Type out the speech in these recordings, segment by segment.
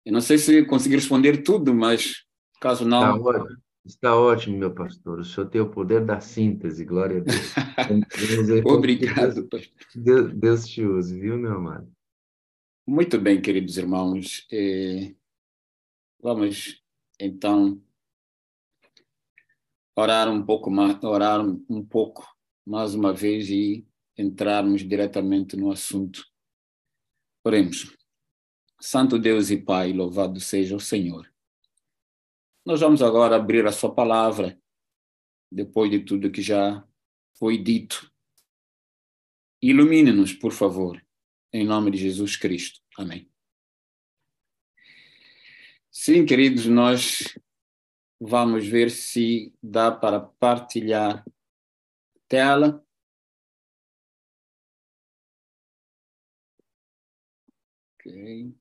Eu não sei se consegui responder tudo, mas caso Está não... ótimo, está ótimo, meu pastor. O senhor tem o poder da síntese, glória a Deus. Vamos ver como que Obrigado, pastor. Deus te use, viu, meu amado? Muito bem, queridos irmãos. Vamos, então, orar um pouco mais uma vez e entrarmos diretamente no assunto. Oremos. Santo Deus e Pai, louvado seja o Senhor. Nós vamos agora abrir a sua palavra, depois de tudo que já foi dito. Ilumine-nos, por favor, em nome de Jesus Cristo. Amém. Sim, queridos, nós vamos ver se dá para partilhar tela. Ok.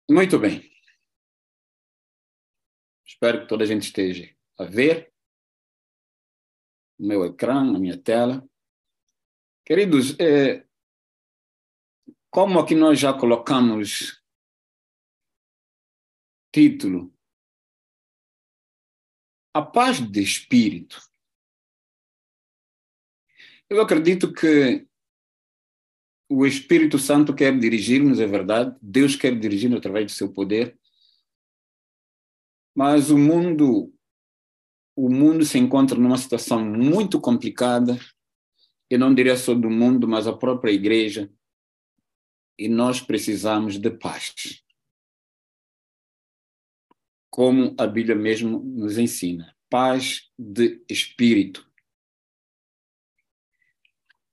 Muito bem. Espero que toda a gente esteja a ver o meu ecrã, a minha tela. Queridos, como aqui nós já colocamos título, a paz de espírito. Eu acredito que o Espírito Santo quer dirigir-nos, é verdade. Deus quer dirigir-nos através do seu poder. Mas o mundo se encontra numa situação muito complicada. Eu não diria só do mundo, mas a própria igreja. E nós precisamos de paz. Como a Bíblia mesmo nos ensina. Paz de espírito.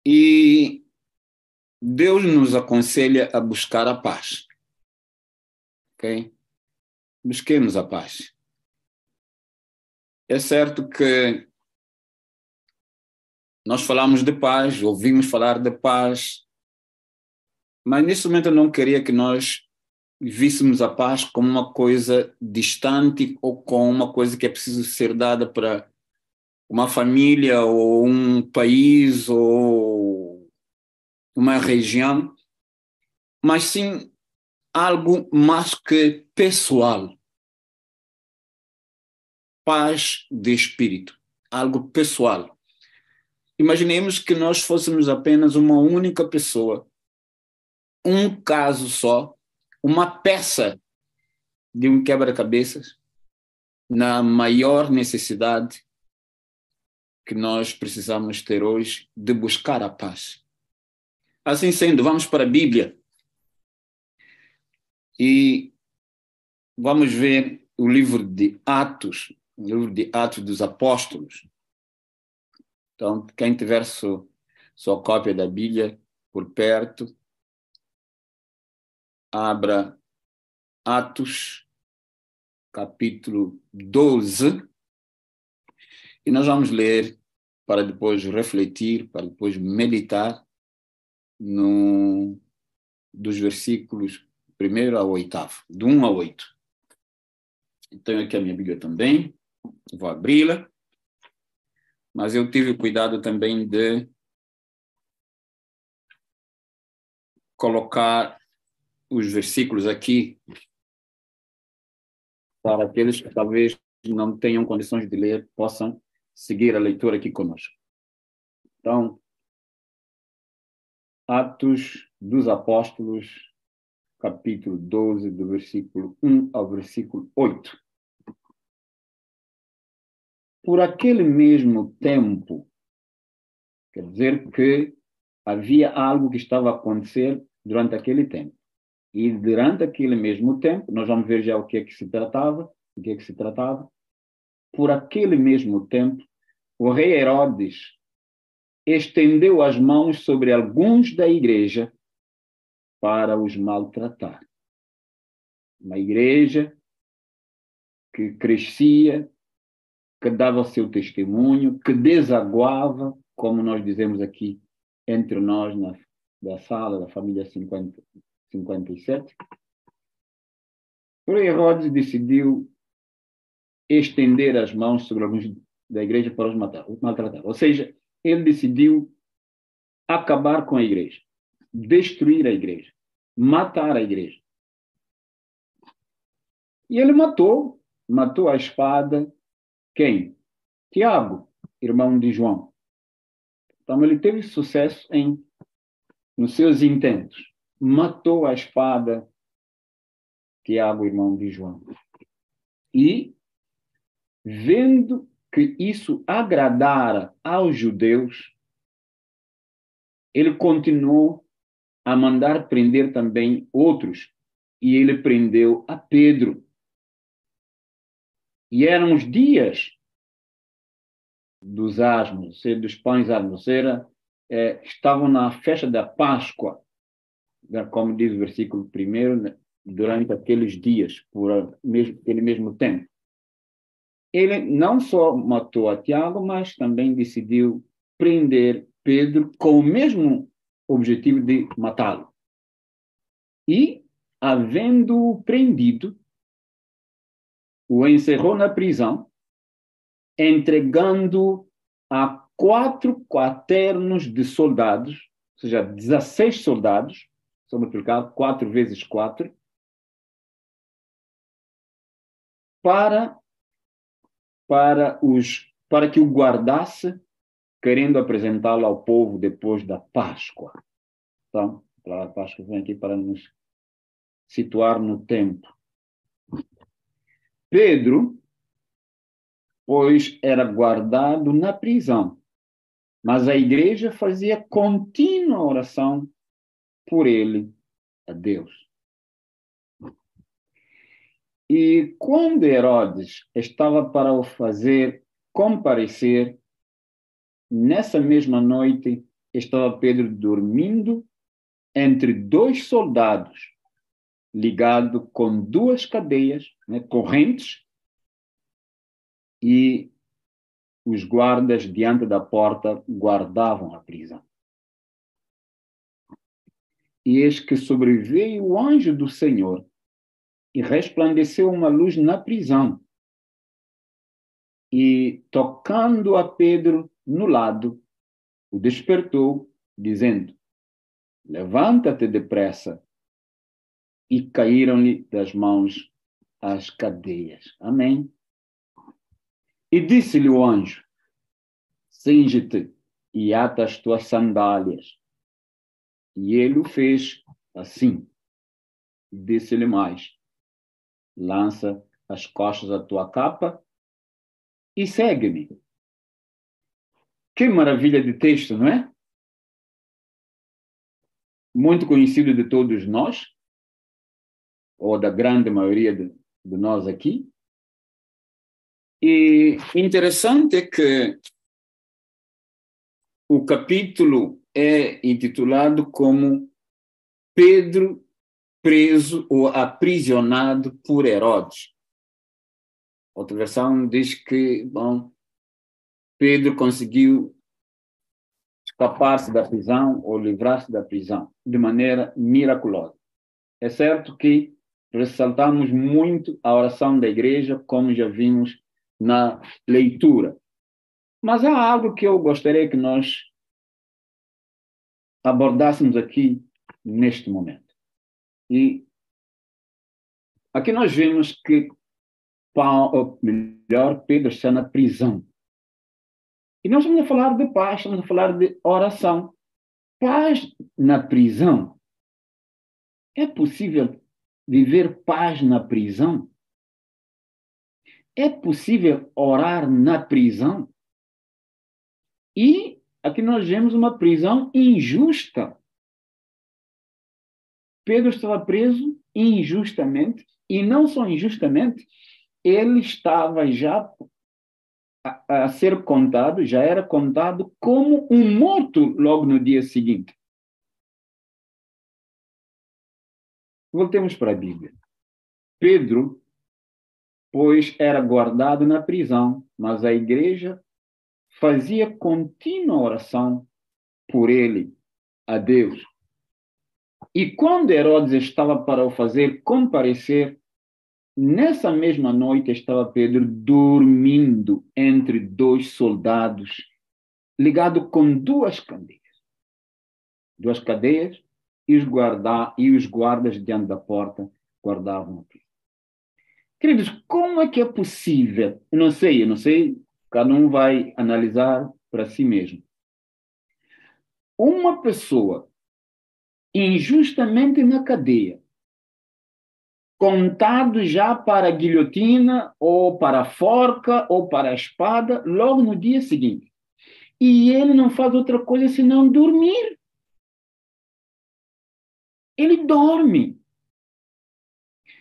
E Deus nos aconselha a buscar a paz. Ok? Busquemos a paz. É certo que nós falamos de paz, ouvimos falar de paz, mas nesse momento eu não queria que nós víssemos a paz como uma coisa distante ou como uma coisa que é preciso ser dada para uma família ou um país ou uma região, mas sim algo mais que pessoal. Paz de espírito, algo pessoal. Imaginemos que nós fôssemos apenas uma única pessoa, um caso só, uma peça de um quebra-cabeças, na maior necessidade que nós precisamos ter hoje de buscar a paz. Assim sendo, vamos para a Bíblia e vamos ver o livro de Atos dos Apóstolos. Então, quem tiver sua cópia da Bíblia por perto, abra Atos, capítulo 12, e nós vamos ler para depois refletir, para depois meditar dos versículos 1 ao 8º, do 1 ao 8. Tenho aqui a minha Bíblia também, vou abri-la, mas eu tive o cuidado também de colocar os versículos aqui para aqueles que talvez não tenham condições de ler, possam seguir a leitura aqui conosco. Então, Atos dos Apóstolos, capítulo 12, do versículo 1 ao versículo 8. Por aquele mesmo tempo, quer dizer que havia algo que estava a acontecer durante aquele tempo. E durante aquele mesmo tempo, nós vamos ver já o que é que se tratava, por aquele mesmo tempo, o rei Herodes estendeu as mãos sobre alguns da igreja para os maltratar. Uma igreja que crescia, que dava o seu testemunho, que desaguava, como nós dizemos aqui entre nós, da sala da família 57. O rei Herodes decidiu estender as mãos sobre alguns da igreja para os maltratar. Ou seja, ele decidiu acabar com a igreja, destruir a igreja, matar a igreja. E ele matou a espada quem? Tiago, irmão de João. Então ele teve sucesso nos seus intentos. Matou a espada Tiago, irmão de João. E, vendo que isso agradara aos judeus, ele continuou a mandar prender também outros. E ele prendeu a Pedro. E eram os dias dos asmos, dos pães asmos. Estavam na festa da Páscoa, como diz o versículo 1, durante aqueles dias, por aquele mesmo tempo. Ele não só matou a Tiago, mas também decidiu prender Pedro com o mesmo objetivo de matá-lo. E, havendo-o prendido, o encerrou na prisão, entregando a 4 quaternos de soldados, ou seja, 16 soldados, só multiplicar 4 vezes 4, para que o guardasse, querendo apresentá-lo ao povo depois da Páscoa. Então, a Páscoa vem aqui para nos situar no tempo. Pedro, pois, era guardado na prisão, mas a igreja fazia contínua oração por ele a Deus. E quando Herodes estava para o fazer comparecer, nessa mesma noite estava Pedro dormindo entre 2 soldados, ligado com 2 cadeias, correntes, e os guardas diante da porta guardavam a prisão. E eis que sobreveio o anjo do Senhor e resplandeceu uma luz na prisão. E, tocando a Pedro no lado, o despertou, dizendo: levanta-te depressa. E caíram-lhe das mãos as cadeias. Amém. E disse-lhe o anjo: cinge-te e ata as tuas sandálias. E ele o fez assim. Disse-lhe mais: lança as costas da tua capa e segue-me. Que maravilha de texto, não é? Muito conhecido de todos nós, ou da grande maioria de nós aqui. E interessante é que o capítulo é intitulado como Pedro preso ou aprisionado por Herodes. Outra versão diz que, Pedro conseguiu escapar-se da prisão ou livrar-se da prisão de maneira miraculosa. É certo que ressaltamos muito a oração da igreja, como já vimos na leitura. Mas há algo que eu gostaria que nós abordássemos aqui neste momento. E aqui nós vemos que Pedro está na prisão. E nós estamos a falar de paz, estamos a falar de oração. Paz na prisão. É possível viver paz na prisão? É possível orar na prisão? E aqui nós vemos uma prisão injusta. Pedro estava preso injustamente, e não só injustamente, ele estava já a ser contado, já era contado como um morto logo no dia seguinte. Voltemos para a Bíblia. Pedro, pois, era guardado na prisão, mas a igreja fazia contínua oração por ele, a Deus. E quando Herodes estava para o fazer comparecer, nessa mesma noite estava Pedro dormindo entre 2 soldados, ligado com 2 candeias. duas cadeias, e os guardas diante da porta guardavam a prisão. Queridos, como é que é possível? Eu não sei, cada um vai analisar para si mesmo. Uma pessoa injustamente na cadeia, contado já para a guilhotina, ou para a forca, ou para a espada, logo no dia seguinte. E ele não faz outra coisa senão dormir. Ele dorme.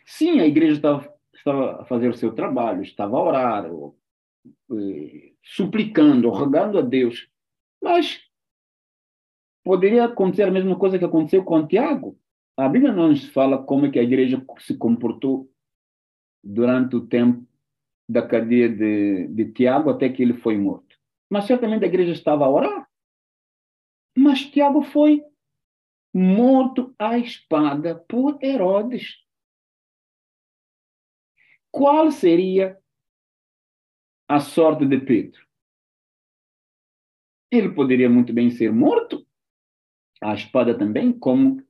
Sim, a igreja estava a fazer o seu trabalho, estava a orar, suplicando, rogando a Deus. Mas poderia acontecer a mesma coisa que aconteceu com Tiago. A Bíblia não nos fala como é que a igreja se comportou durante o tempo da cadeia de Tiago até que ele foi morto. Mas certamente a igreja estava a orar. Mas Tiago foi morto à espada por Herodes. Qual seria a sorte de Pedro? Ele poderia muito bem ser morto à espada também, como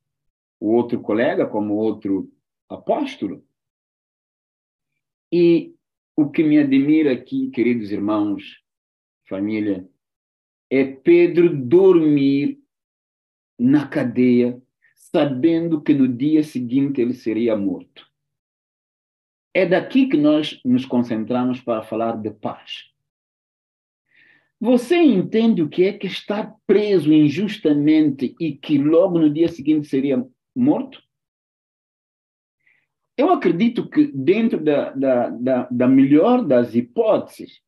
o outro colega, como o outro apóstolo. E o que me admira aqui, queridos irmãos, família, é Pedro dormir na cadeia, sabendo que no dia seguinte ele seria morto. É daqui que nós nos concentramos para falar de paz. Você entende o que é que estar preso injustamente e que logo no dia seguinte seria morto? Eu acredito que dentro da melhor das hipóteses,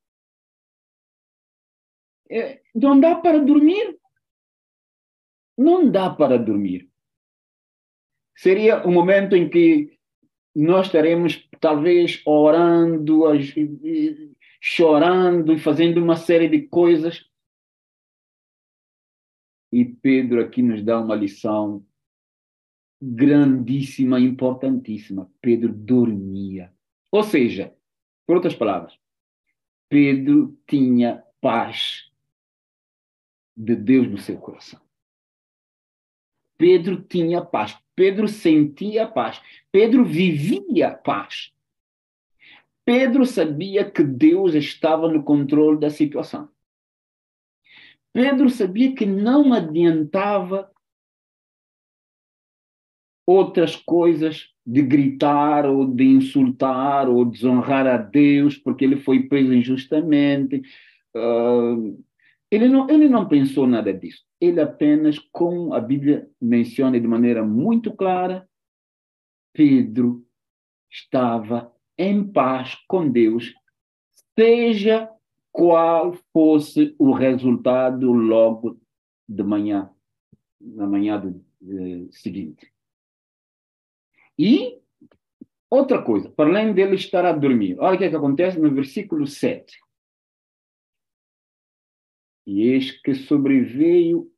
não dá para dormir. Não dá para dormir. Seria um momento em que nós estaremos, talvez, orando, chorando e fazendo uma série de coisas. E Pedro aqui nos dá uma lição grandíssima, importantíssima. Pedro dormia. Ou seja, por outras palavras, Pedro tinha paz de Deus no seu coração. Pedro tinha paz. Pedro sentia paz. Pedro vivia paz. Pedro sabia que Deus estava no controle da situação. Pedro sabia que não adiantava outras coisas de gritar ou de insultar ou desonrar a Deus porque ele foi preso injustamente. Ele não pensou nada disso. Ele apenas, como a Bíblia menciona de maneira muito clara, Pedro estava em paz com Deus, seja qual fosse o resultado logo de manhã, na manhã seguinte. E outra coisa, para além dele estar a dormir, olha o que acontece no versículo 7. E eis que sobreveio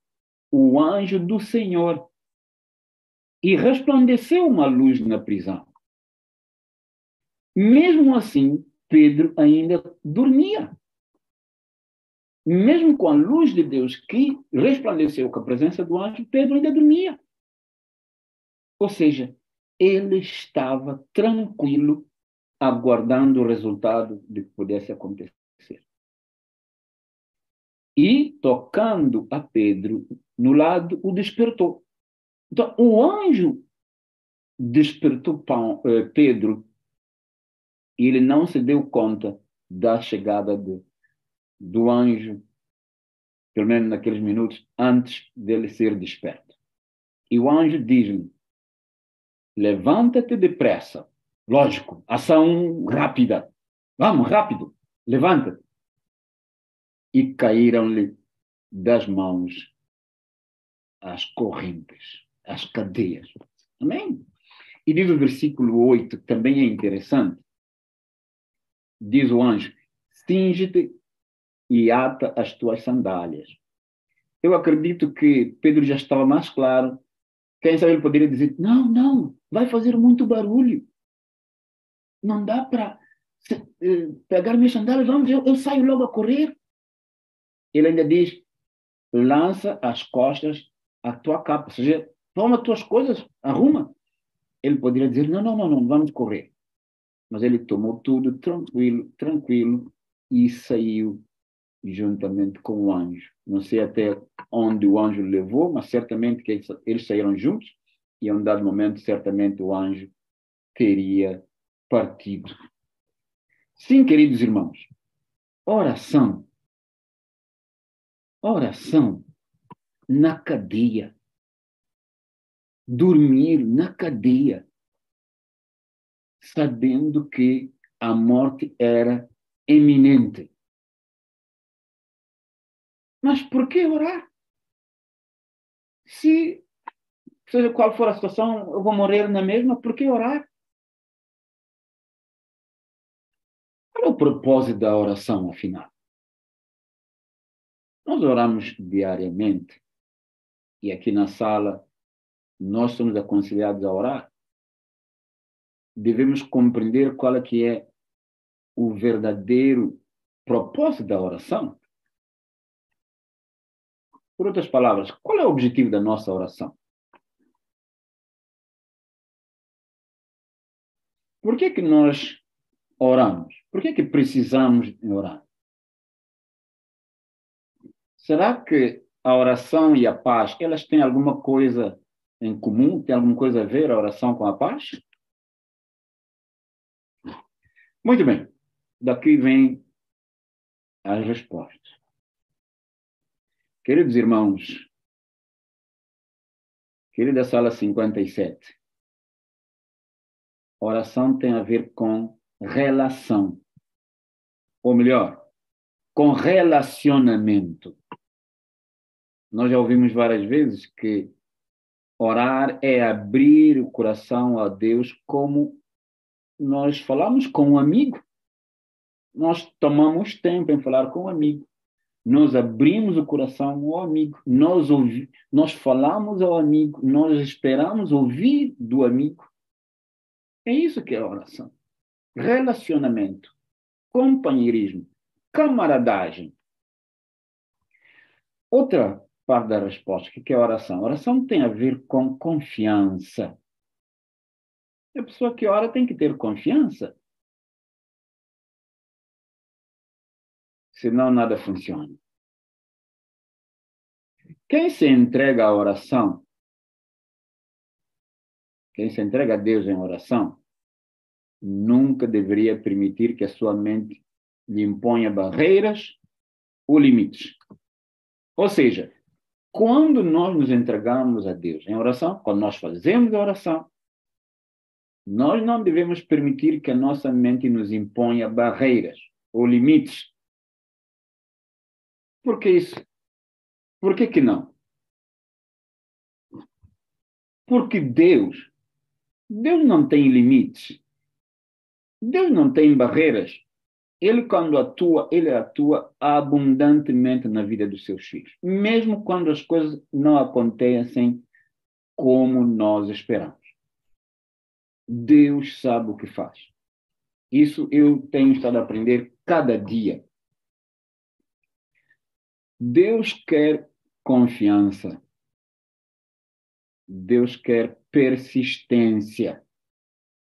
o anjo do Senhor e resplandeceu uma luz na prisão. Mesmo assim, Pedro ainda dormia. Mesmo com a luz de Deus que resplandeceu com a presença do anjo, Pedro ainda dormia. Ou seja, ele estava tranquilo, aguardando o resultado de que pudesse acontecer. E, tocando a Pedro no lado, o despertou. Então, o anjo despertou Pedro e ele não se deu conta da chegada do anjo, pelo menos naqueles minutos, antes dele ser desperto. E o anjo diz-lhe: levanta-te depressa. Lógico, ação rápida. Vamos, rápido, levanta-te. E caíram-lhe das mãos as correntes, as cadeias. Amém? E diz o versículo 8, que também é interessante. Diz o anjo: cinge-te e ata as tuas sandálias. Eu acredito que Pedro já estava mais claro. Quem sabe ele poderia dizer: não, vai fazer muito barulho. Não dá para pegar minhas sandálias, vamos, eu saio logo a correr. Ele ainda diz: lança as costas a tua capa, ou seja, toma as tuas coisas, arruma. Ele poderia dizer, não, vamos correr. Mas ele tomou tudo tranquilo, tranquilo, e saiu juntamente com o anjo. Não sei até onde o anjo levou, mas certamente que eles saíram juntos, e a um dado momento, certamente o anjo teria partido. Sim, queridos irmãos, oração na cadeia, dormir na cadeia, sabendo que a morte era iminente. Mas por que orar? Se, seja qual for a situação, eu vou morrer na mesma, por que orar? Qual é o propósito da oração, afinal? Nós oramos diariamente, e aqui na sala nós somos aconselhados a orar. Devemos compreender qual é que é o verdadeiro propósito da oração. Por outras palavras, qual é o objetivo da nossa oração? Por que nós oramos? Por que precisamos orar? Será que a oração e a paz, elas têm alguma coisa em comum? Tem alguma coisa a ver a oração com a paz? Muito bem. Daqui vem as respostas. Queridos irmãos, querida sala 57, oração tem a ver com relação. Ou melhor, com relacionamento. Nós já ouvimos várias vezes que orar é abrir o coração a Deus como nós falamos com um amigo. Nós tomamos tempo em falar com um amigo. Nós abrimos o coração ao amigo. Nós falamos ao amigo. Nós esperamos ouvir do amigo. É isso que é a oração. Relacionamento, companheirismo, camaradagem. Outra parte da resposta, que é a oração? A oração tem a ver com confiança. A pessoa que ora tem que ter confiança. Senão nada funciona. Quem se entrega à oração, quem se entrega a Deus em oração, nunca deveria permitir que a sua mente lhe imponha barreiras ou limites. Ou seja, quando nós nos entregamos a Deus em oração, quando nós fazemos a oração, nós não devemos permitir que a nossa mente nos imponha barreiras ou limites. Por que isso? Por que não? Porque Deus não tem limites. Deus não tem barreiras. Ele, quando atua, ele atua abundantemente na vida dos seus filhos. Mesmo quando as coisas não acontecem como nós esperamos. Deus sabe o que faz. Isso eu tenho estado a aprender cada dia. Deus quer confiança. Deus quer persistência.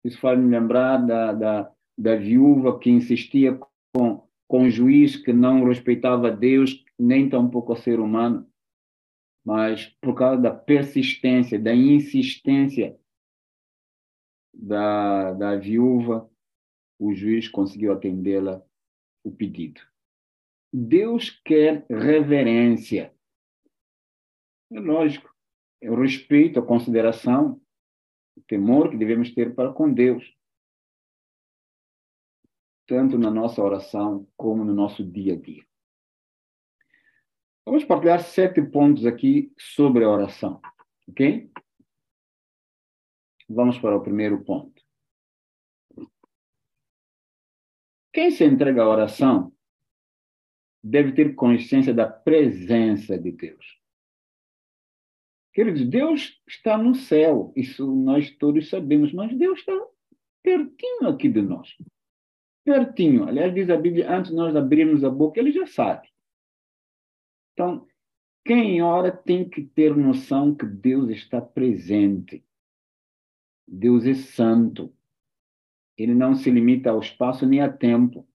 Isso faz-me lembrar da viúva que insistia com o juiz que não respeitava Deus, nem tampouco o ser humano, mas por causa da persistência, da insistência da viúva, o juiz conseguiu atendê-la o pedido. Deus quer reverência. É lógico, é o respeito, a consideração, o temor que devemos ter para com Deus, tanto na nossa oração como no nosso dia a dia. Vamos partilhar 7 pontos aqui sobre a oração, ok? Vamos para o primeiro ponto. Quem se entrega à oração deve ter consciência da presença de Deus. Queridos, Deus está no céu, isso nós todos sabemos, mas Deus está pertinho aqui de nós. Pertinho. Aliás, diz a Bíblia, antes de nós abrirmos a boca, Ele já sabe. Então, Quem ora tem que ter noção que Deus está presente. Deus é santo. Ele não se limita ao espaço nem a tempo.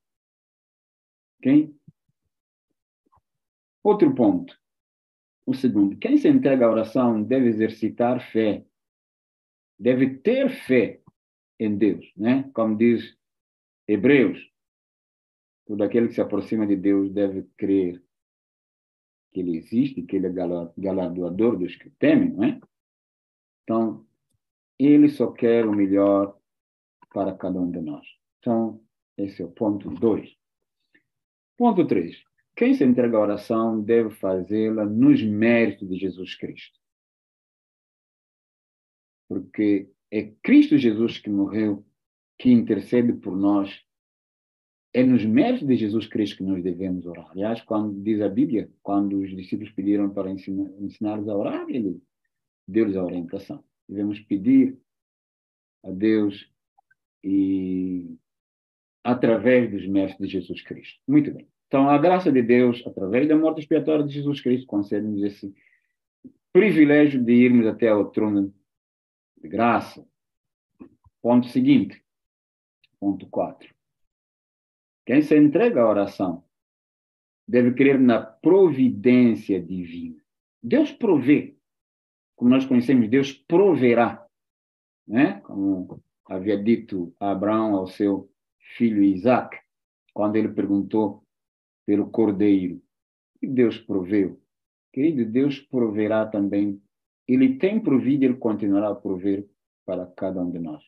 Ok? Outro ponto. O segundo. Quem se entrega à oração deve exercitar fé. Deve ter fé em Deus, né? Como diz Hebreus, todo aquele que se aproxima de Deus deve crer que Ele existe, que Ele é galardoador dos que temem, não é? Então, Ele só quer o melhor para cada um de nós. Então, esse é o ponto 2. Ponto 3. Quem se entrega à oração deve fazê-la nos méritos de Jesus Cristo. Porque é Cristo Jesus que morreu, que intercede por nós. É nos méritos de Jesus Cristo que nós devemos orar. Aliás, quando diz a Bíblia, quando os discípulos pediram para ensinar-los a orar, ele deu-lhes a orientação. Devemos pedir a Deus e através dos méritos de Jesus Cristo. Muito bem. Então, a graça de Deus, através da morte expiatória de Jesus Cristo, concede-nos esse privilégio de irmos até ao trono de graça. Ponto seguinte. Ponto 4. Quem se entrega à oração deve crer na providência divina. Deus provê. Como nós conhecemos, Deus proverá. Né? Como havia dito Abraão ao seu filho Isaac, quando ele perguntou pelo cordeiro. E Deus proveu. Querido, Deus proverá também. Ele tem provido, ele continuará a prover para cada um de nós.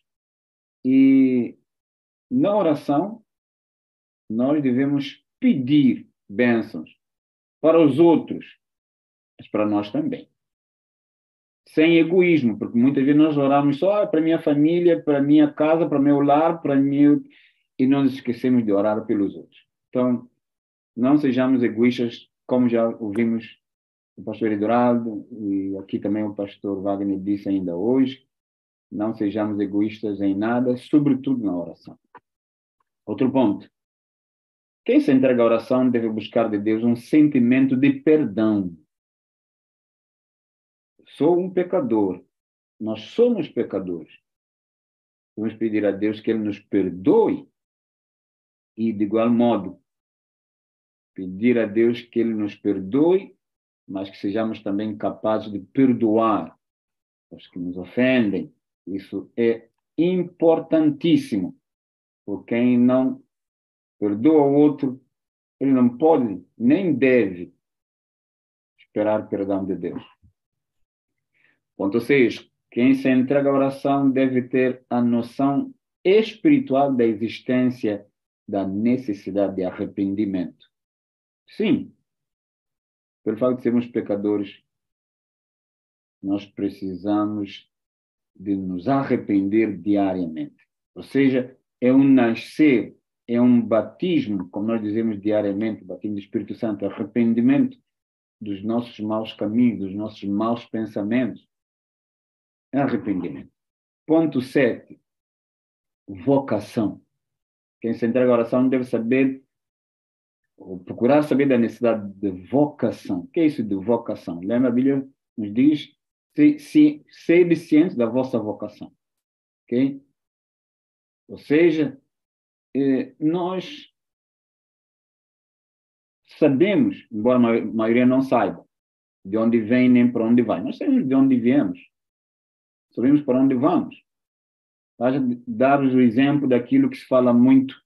E na oração, nós devemos pedir bênçãos para os outros, mas para nós também. Sem egoísmo, porque muitas vezes nós oramos só para minha família, para minha casa, para meu lar, para meu... e nós esquecemos de orar pelos outros. Então, não sejamos egoístas, como já ouvimos o pastor Eduardo e aqui também o pastor Wagner disse ainda hoje, não sejamos egoístas em nada, sobretudo na oração. Outro ponto. Quem se entrega à oração deve buscar de Deus um sentimento de perdão. Sou um pecador. Nós somos pecadores. Vamos pedir a Deus que Ele nos perdoe e, de igual modo, pedir a Deus que Ele nos perdoe, mas que sejamos também capazes de perdoar os que nos ofendem. Isso é importantíssimo. Por quem não perdoa o outro, ele não pode, nem deve esperar perdão de Deus. Ponto 6. Quem se entrega à oração deve ter a noção espiritual da existência da necessidade de arrependimento. Sim, pelo fato de sermos pecadores, nós precisamos de nos arrepender diariamente. Ou seja, é um nascer, é um batismo, como nós dizemos diariamente, batismo do Espírito Santo, arrependimento dos nossos maus caminhos, dos nossos maus pensamentos. É arrependimento. Ponto 7. Vocação. Quem se entrega à oração deve saber, ou procurar saber da necessidade de vocação. O que é isso de vocação? Lembra, a Bíblia nos diz, sede cientes da vossa vocação. Ok? Ou seja, nós sabemos, embora a maioria não saiba, de onde vem nem para onde vai. Nós sabemos de onde viemos. Sabemos para onde vamos. Dar-vos o exemplo daquilo que se fala muito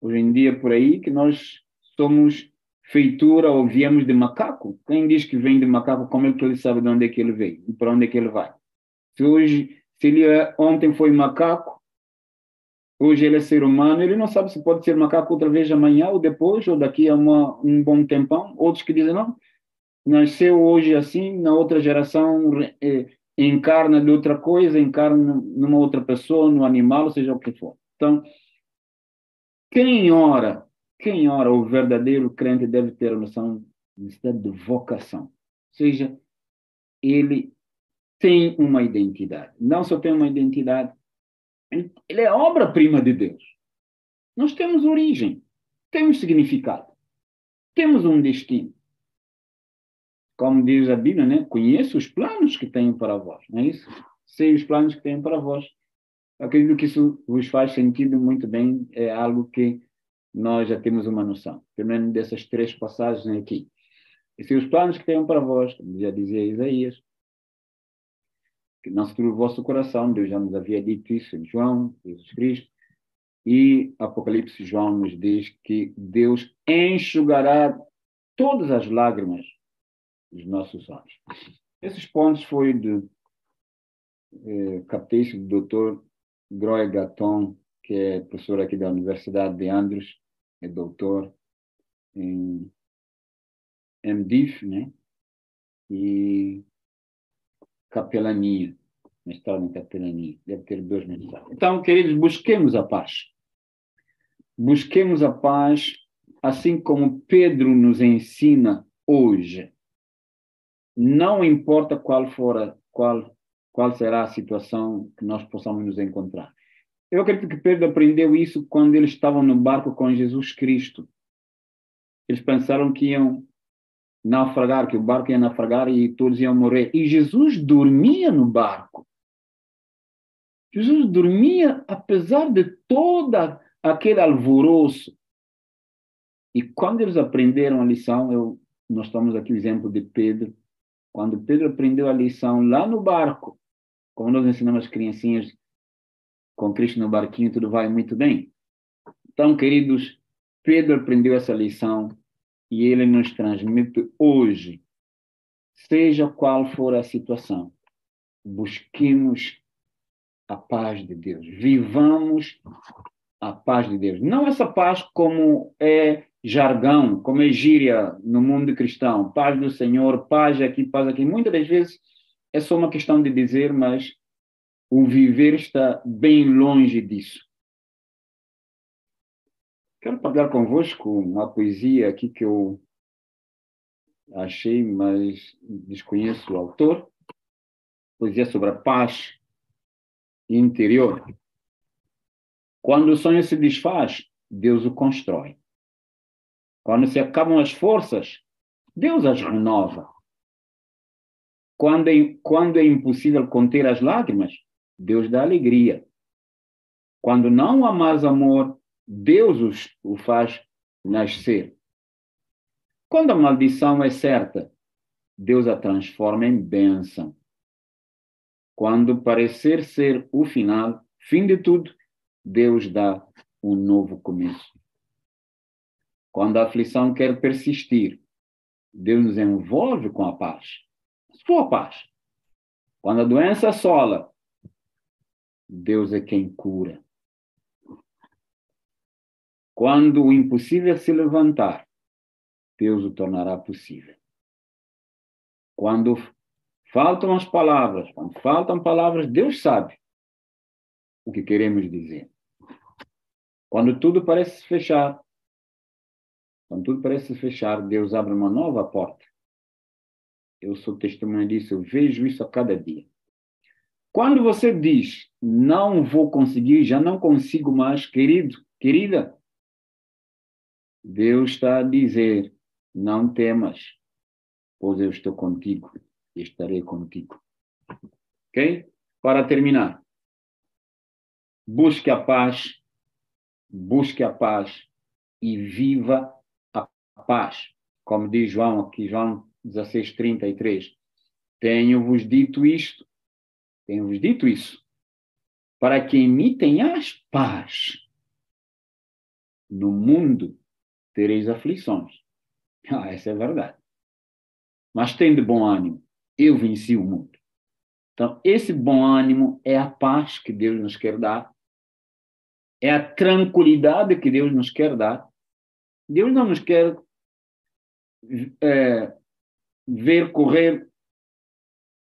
hoje em dia por aí, que nós somos feitura ou viemos de macaco. Quem diz que vem de macaco, como é que ele sabe de onde é que ele veio e para onde é que ele vai? Se ele ontem foi macaco, hoje ele é ser humano, ele não sabe se pode ser macaco outra vez amanhã ou depois, ou daqui a um bom tempão. Outros que dizem, não, nasceu hoje assim, na outra geração encarna de outra coisa, encarna numa outra pessoa, no animal, seja o que for. Então, quem ora, o verdadeiro crente deve ter a noção de vocação. Ou seja, ele tem uma identidade. Não só tem uma identidade, ele é obra-prima de Deus. Nós temos origem, temos significado, temos um destino. como diz a Bíblia, né? Conheço os planos que tenho para vós, não é isso? Sei os planos que tenho para vós. Acredito que isso vos faz sentido muito bem, é algo que nós já temos uma noção, pelo menos dessas 3 passagens aqui. E sei os planos que tenho para vós, como já dizia Isaías, que não se turbe o vosso coração, Deus já nos havia dito isso em João, Jesus Cristo, e Apocalipse João nos diz que Deus enxugará todas as lágrimas dos nossos olhos. Esses pontos foi do captei isso do Dr. Groy Gatton, que é professor aqui da Universidade de Andrews, é doutor em MDiv, né? E capelania, mestrado em capelania. Deve ter 2 mestrados. Então, queridos, busquemos a paz. Busquemos a paz, assim como Pedro nos ensina hoje. Não importa qual será a situação que nós possamos nos encontrar. Eu acredito que Pedro aprendeu isso quando eles estavam no barco com Jesus Cristo. Eles pensaram que iam naufragar, que o barco ia naufragar e todos iam morrer. E Jesus dormia no barco. Jesus dormia apesar de todo aquele alvoroço. E quando eles aprenderam a lição, nós estamos aqui o exemplo de Pedro. Quando Pedro aprendeu a lição lá no barco, como nós ensinamos as criancinhas, com Cristo no barquinho, tudo vai muito bem. Então, queridos, Pedro aprendeu essa lição e ele nos transmite hoje, seja qual for a situação, busquemos a paz de Deus, vivamos a paz de Deus. Não essa paz como é jargão, como é gíria no mundo cristão, paz do Senhor, paz aqui, paz aqui. Muitas das vezes é só uma questão de dizer, mas o viver está bem longe disso. Quero partilhar convosco uma poesia aqui que eu achei, mas desconheço o autor. Poesia sobre a paz interior. Quando o sonho se desfaz, Deus o constrói. Quando se acabam as forças, Deus as renova. Quando é impossível conter as lágrimas, Deus dá alegria. Quando não há mais amor, Deus o faz nascer. Quando a maldição é certa, Deus a transforma em bênção. Quando parecer ser o final, fim de tudo, Deus dá um novo começo. Quando a aflição quer persistir, Deus nos envolve com a paz. Sua paz. Quando a doença assola, Deus é quem cura. Quando o impossível se levantar, Deus o tornará possível. Quando faltam as palavras, quando faltam palavras, Deus sabe o que queremos dizer. Quando tudo parece fechar, Deus abre uma nova porta. Eu sou testemunha disso, eu vejo isso a cada dia. Quando você diz, não vou conseguir, já não consigo mais, querido, querida, Deus está a dizer, não temas, pois eu estou contigo e estarei contigo. Ok? Para terminar, busque a paz e viva a paz. Como diz João aqui, João 16:33. Tenho-vos dito isso, para que em mim tenhas paz. No mundo tereis aflições. Essa é a verdade. Mas tende bom ânimo. Eu venci o mundo. Então, esse bom ânimo é a paz que Deus nos quer dar. É a tranquilidade que Deus nos quer dar. Deus não nos quer ver correr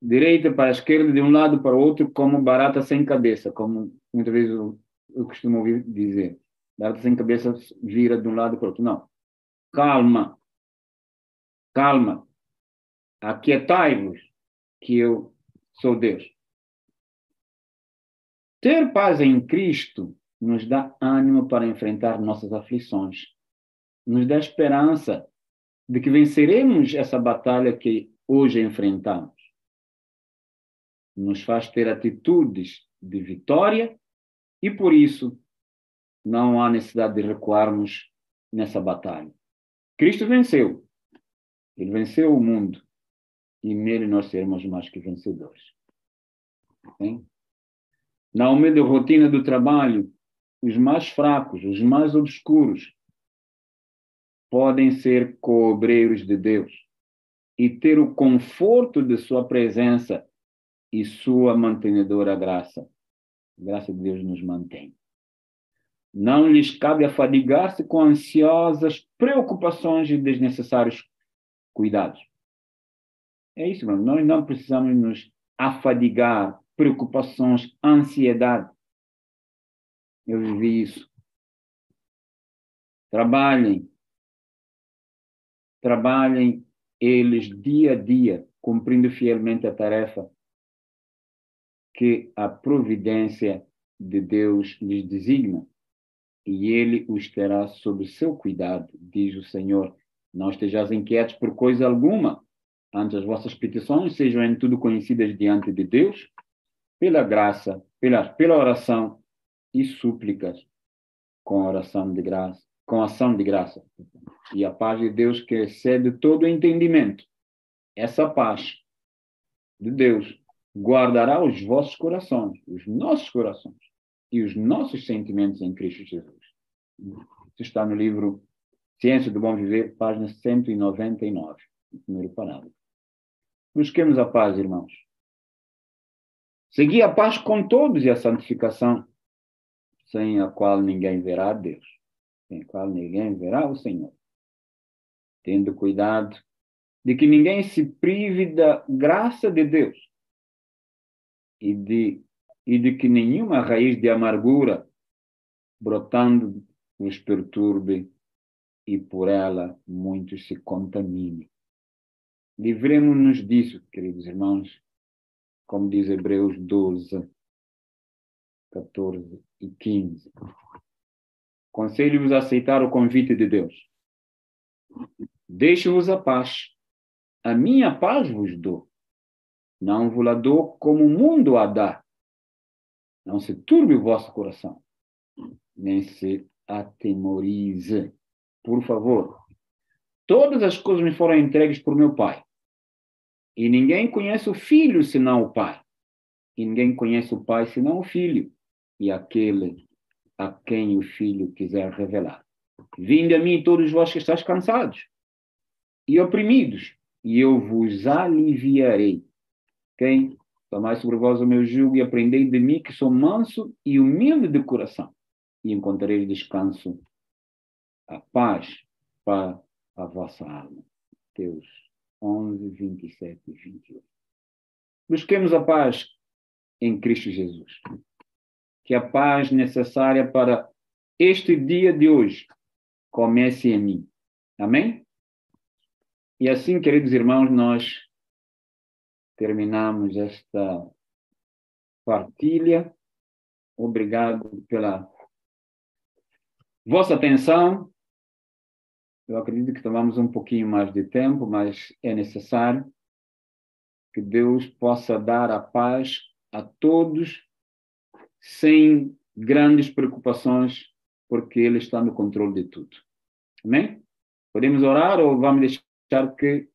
direita para a esquerda, de um lado para o outro, como barata sem cabeça, como muitas vezes eu costumo ouvir dizer. Barata sem cabeça vira de um lado para o outro. Não. Calma. Aquietai-vos, que eu sou Deus. Ter paz em Cristo nos dá ânimo para enfrentar nossas aflições. Nos dá esperança de que venceremos essa batalha que hoje enfrentamos nos faz ter atitudes de vitória e, por isso, não há necessidade de recuarmos nessa batalha. Cristo venceu. Ele venceu o mundo e nele nós seremos mais que vencedores. Hein? Na humilde rotina do trabalho, os mais fracos, os mais obscuros, podem ser co-obreiros de Deus e ter o conforto de sua presença e sua mantenedora graça. A graça de Deus nos mantém. Não lhes cabe afadigar-se com ansiosas preocupações e desnecessários cuidados. É isso, mano. Nós não precisamos nos afadigar, preocupações, ansiedade. Eu vivi isso. Trabalhem eles dia a dia, cumprindo fielmente a tarefa que a providência de Deus lhes designa, e ele os terá sob seu cuidado, diz o Senhor. Não estejais inquietos por coisa alguma, antes as vossas petições sejam em tudo conhecidas diante de Deus, pela graça, pela oração e súplicas, com oração de graça, com ação de graça. E a paz de Deus, que excede todo entendimento, essa paz de Deus guardará os vossos corações, os nossos corações e os nossos sentimentos em Cristo Jesus. Isso está no livro Ciência do Bom Viver, página 199, primeiro parágrafo. Busquemos a paz, irmãos. Segui a paz com todos e a santificação, sem a qual ninguém verá a Deus, sem a qual ninguém verá o Senhor. Tendo cuidado de que ninguém se prive da graça de Deus e de que nenhuma raiz de amargura brotando os perturbe e por ela muitos se contaminem. Livremos-nos disso, queridos irmãos, como diz Hebreus 12, 14 e 15. Aconselho-vos a aceitar o convite de Deus. Deixo-vos a paz. A minha paz vos dou. Não vos la dou como o mundo a dá. Não se turbe o vosso coração, nem se atemorize. Por favor, todas as coisas me foram entregues por meu Pai. E ninguém conhece o Filho senão o Pai. E ninguém conhece o Pai senão o Filho. E aquele a quem o Filho quiser revelar. Vinde a mim todos vós que estáis cansados e oprimidos, e eu vos aliviarei. Quem? Tomai sobre vós o meu jugo e aprendei de mim, que sou manso e humilde de coração, e encontrareis descanso, a paz para a vossa alma. Mateus 11, 27 e 28. Busquemos a paz em Cristo Jesus. Que a paz necessária para este dia de hoje comece em mim. Amém? E assim, queridos irmãos, nós terminamos esta partilha. Obrigado pela vossa atenção. Eu acredito que tomamos um pouquinho mais de tempo, mas é necessário que Deus possa dar a paz a todos sem grandes preocupações, porque Ele está no controle de tudo. Amém? Podemos orar ou vamos deixar que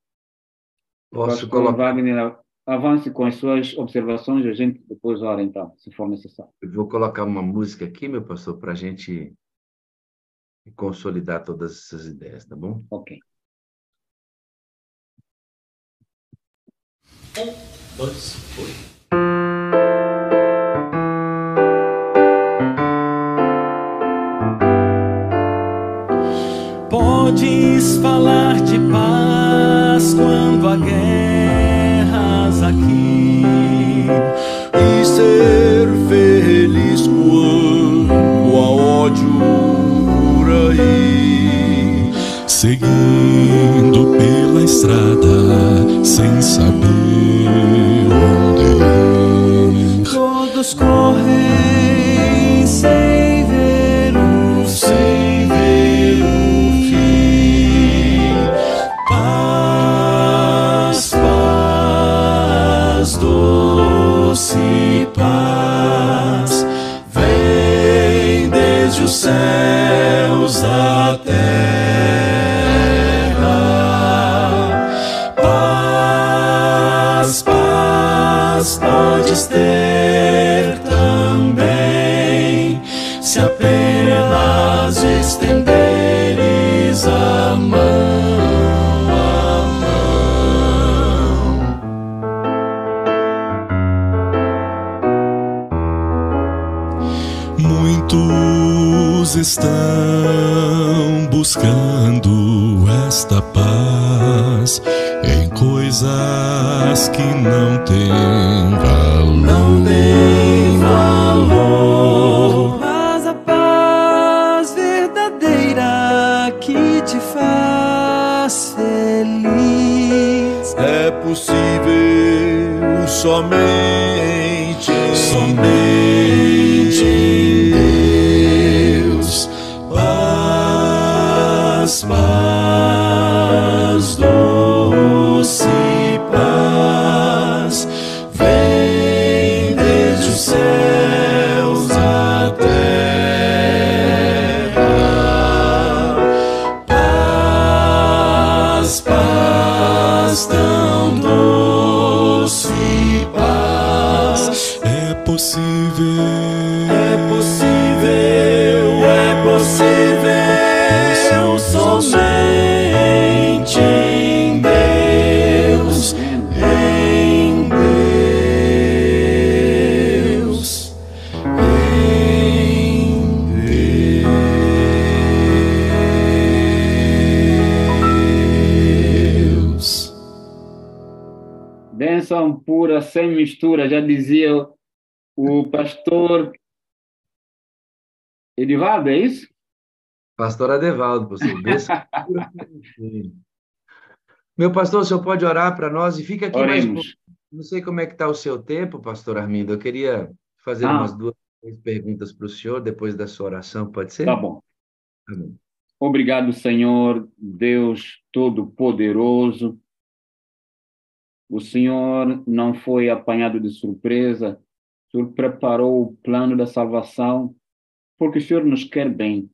o pastor Wagner avance com as suas observações e a gente depois ora então, se for necessário. Eu vou colocar uma música aqui, meu pastor, para a gente consolidar todas essas ideias, tá bom? Ok. 1, 2, foi. Podes falar de paz quando há guerras aqui e ser feliz quando há ódio por aí, seguindo pela estrada sem saber onde ir. Todos correm sem ver o fim. Paz, paz. doce paz, vem desde os céus à terra. Paz, paz podes ter também, se apenas estenderes a mão. Muitos estão buscando esta paz em coisas que não têm valor. Não tem valor. Mas a paz verdadeira que te faz feliz é possível somente em Deus. Paz, paz, doce paz, vem desde os céus à terra. Paz, paz, tão doce paz, é possível, somente em Deus, em Deus, em Deus. Bênção pura, sem mistura, já dizia o pastor Edivaldo, é isso? Pastor Adevaldo, pastor. Bênção. Meu pastor, o senhor pode orar para nós e fica aqui mais um pouco. Oremos. Não sei como é que está o seu tempo, pastor Armindo. Eu queria fazer umas 2, 3 perguntas para o senhor depois da sua oração, pode ser? Tá bom. Amém. Obrigado, Senhor, Deus Todo-Poderoso. O Senhor não foi apanhado de surpresa. O Senhor preparou o plano da salvação, porque o Senhor nos quer bem.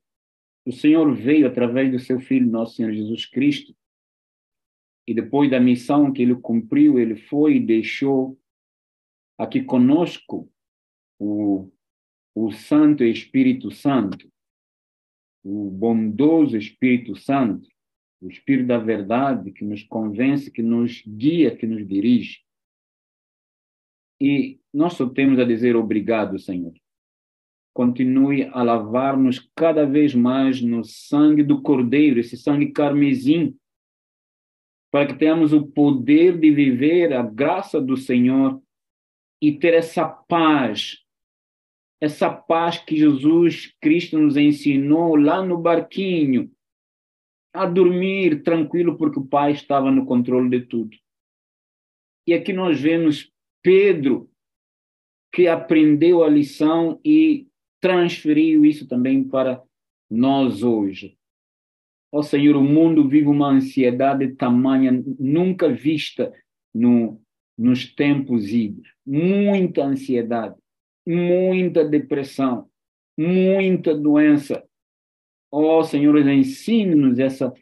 O Senhor veio através do seu Filho, nosso Senhor Jesus Cristo, e depois da missão que ele cumpriu, ele foi e deixou aqui conosco o Santo Espírito Santo, o bondoso Espírito Santo, o Espírito da verdade que nos convence, que nos guia, que nos dirige. E nós só temos a dizer obrigado, Senhor. Continue a lavar-nos cada vez mais no sangue do Cordeiro, esse sangue carmesim, para que tenhamos o poder de viver a graça do Senhor e ter essa paz que Jesus Cristo nos ensinou lá no barquinho, a dormir tranquilo, porque o Pai estava no controle de tudo. E aqui nós vemos Pedro, que aprendeu a lição e transferiu isso também para nós hoje. Ó Senhor, o mundo vive uma ansiedade tamanha, nunca vista nos tempos idos. Muita ansiedade, muita depressão, muita doença. Ó Senhor, ensine-nos essa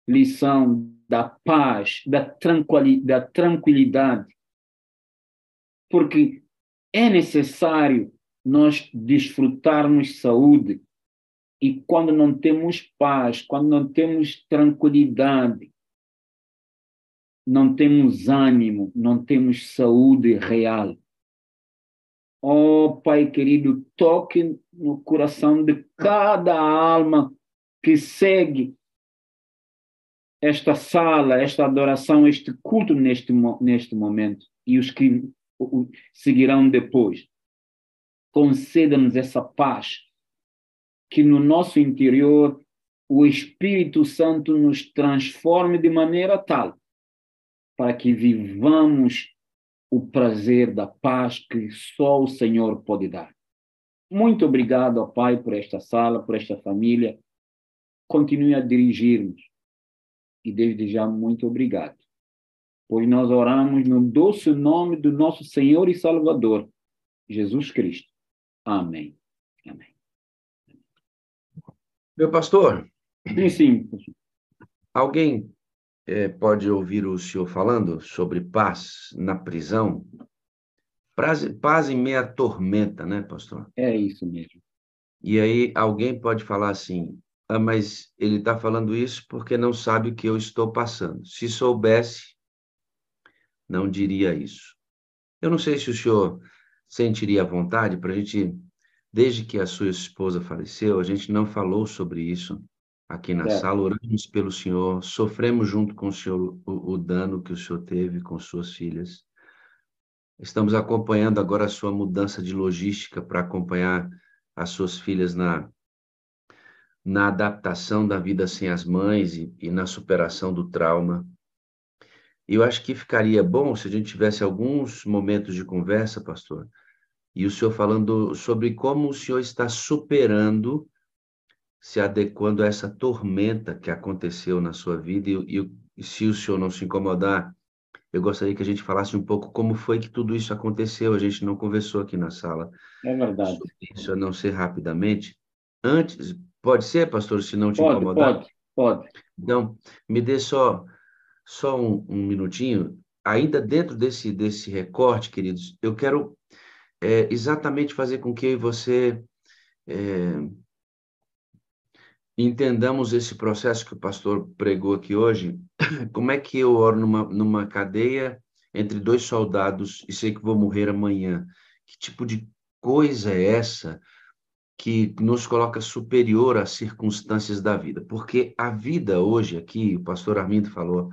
lição da paz, da tranquilidade, porque é necessário nós desfrutarmos saúde. E quando não temos paz, quando não temos tranquilidade, não temos ânimo, não temos saúde real. Oh, Pai querido, toque no coração de cada alma que segue esta sala, esta adoração, este culto neste momento, e os que o seguirão depois. Conceda-nos essa paz, que no nosso interior o Espírito Santo nos transforme de maneira tal para que vivamos o prazer da paz que só o Senhor pode dar. Muito obrigado, ó Pai, por esta sala, por esta família. Continue a dirigir-nos. E desde já, muito obrigado. pois nós oramos no doce nome do nosso Senhor e Salvador, Jesus Cristo. Amém. Amém. Meu pastor, Sim, sim. alguém pode ouvir o senhor falando sobre paz na prisão? Paz em meio à tormenta, né, pastor? É isso mesmo. E aí alguém pode falar assim, mas ele está falando isso porque não sabe o que eu estou passando. Se soubesse, não diria isso. Eu não sei se o senhor sentiria vontade para a gente, desde que a sua esposa faleceu, a gente não falou sobre isso aqui na Certo. sala, oramos pelo senhor, sofremos junto com o senhor o dano que o senhor teve com suas filhas. Estamos acompanhando agora a sua mudança de logística para acompanhar as suas filhas na adaptação da vida sem as mães e na superação do trauma. E eu acho que ficaria bom se a gente tivesse alguns momentos de conversa, pastor, e o senhor falando sobre como o senhor está superando, se adequando a essa tormenta que aconteceu na sua vida, e se o senhor não se incomodar, eu gostaria que a gente falasse um pouco como foi que tudo isso aconteceu. A gente não conversou aqui na sala É verdade. sobre isso, a não ser rapidamente. Antes, pode ser, pastor, se não te Pode, incomodar? pode. Então, me dê só um minutinho. Ainda dentro desse recorte, queridos, eu quero exatamente fazer com que eu e você entendamos esse processo que o pastor pregou aqui hoje. Como é que eu oro numa cadeia entre dois soldados e sei que vou morrer amanhã? Que tipo de coisa é essa que nos coloca superior às circunstâncias da vida? Porque a vida hoje aqui, o pastor Armindo falou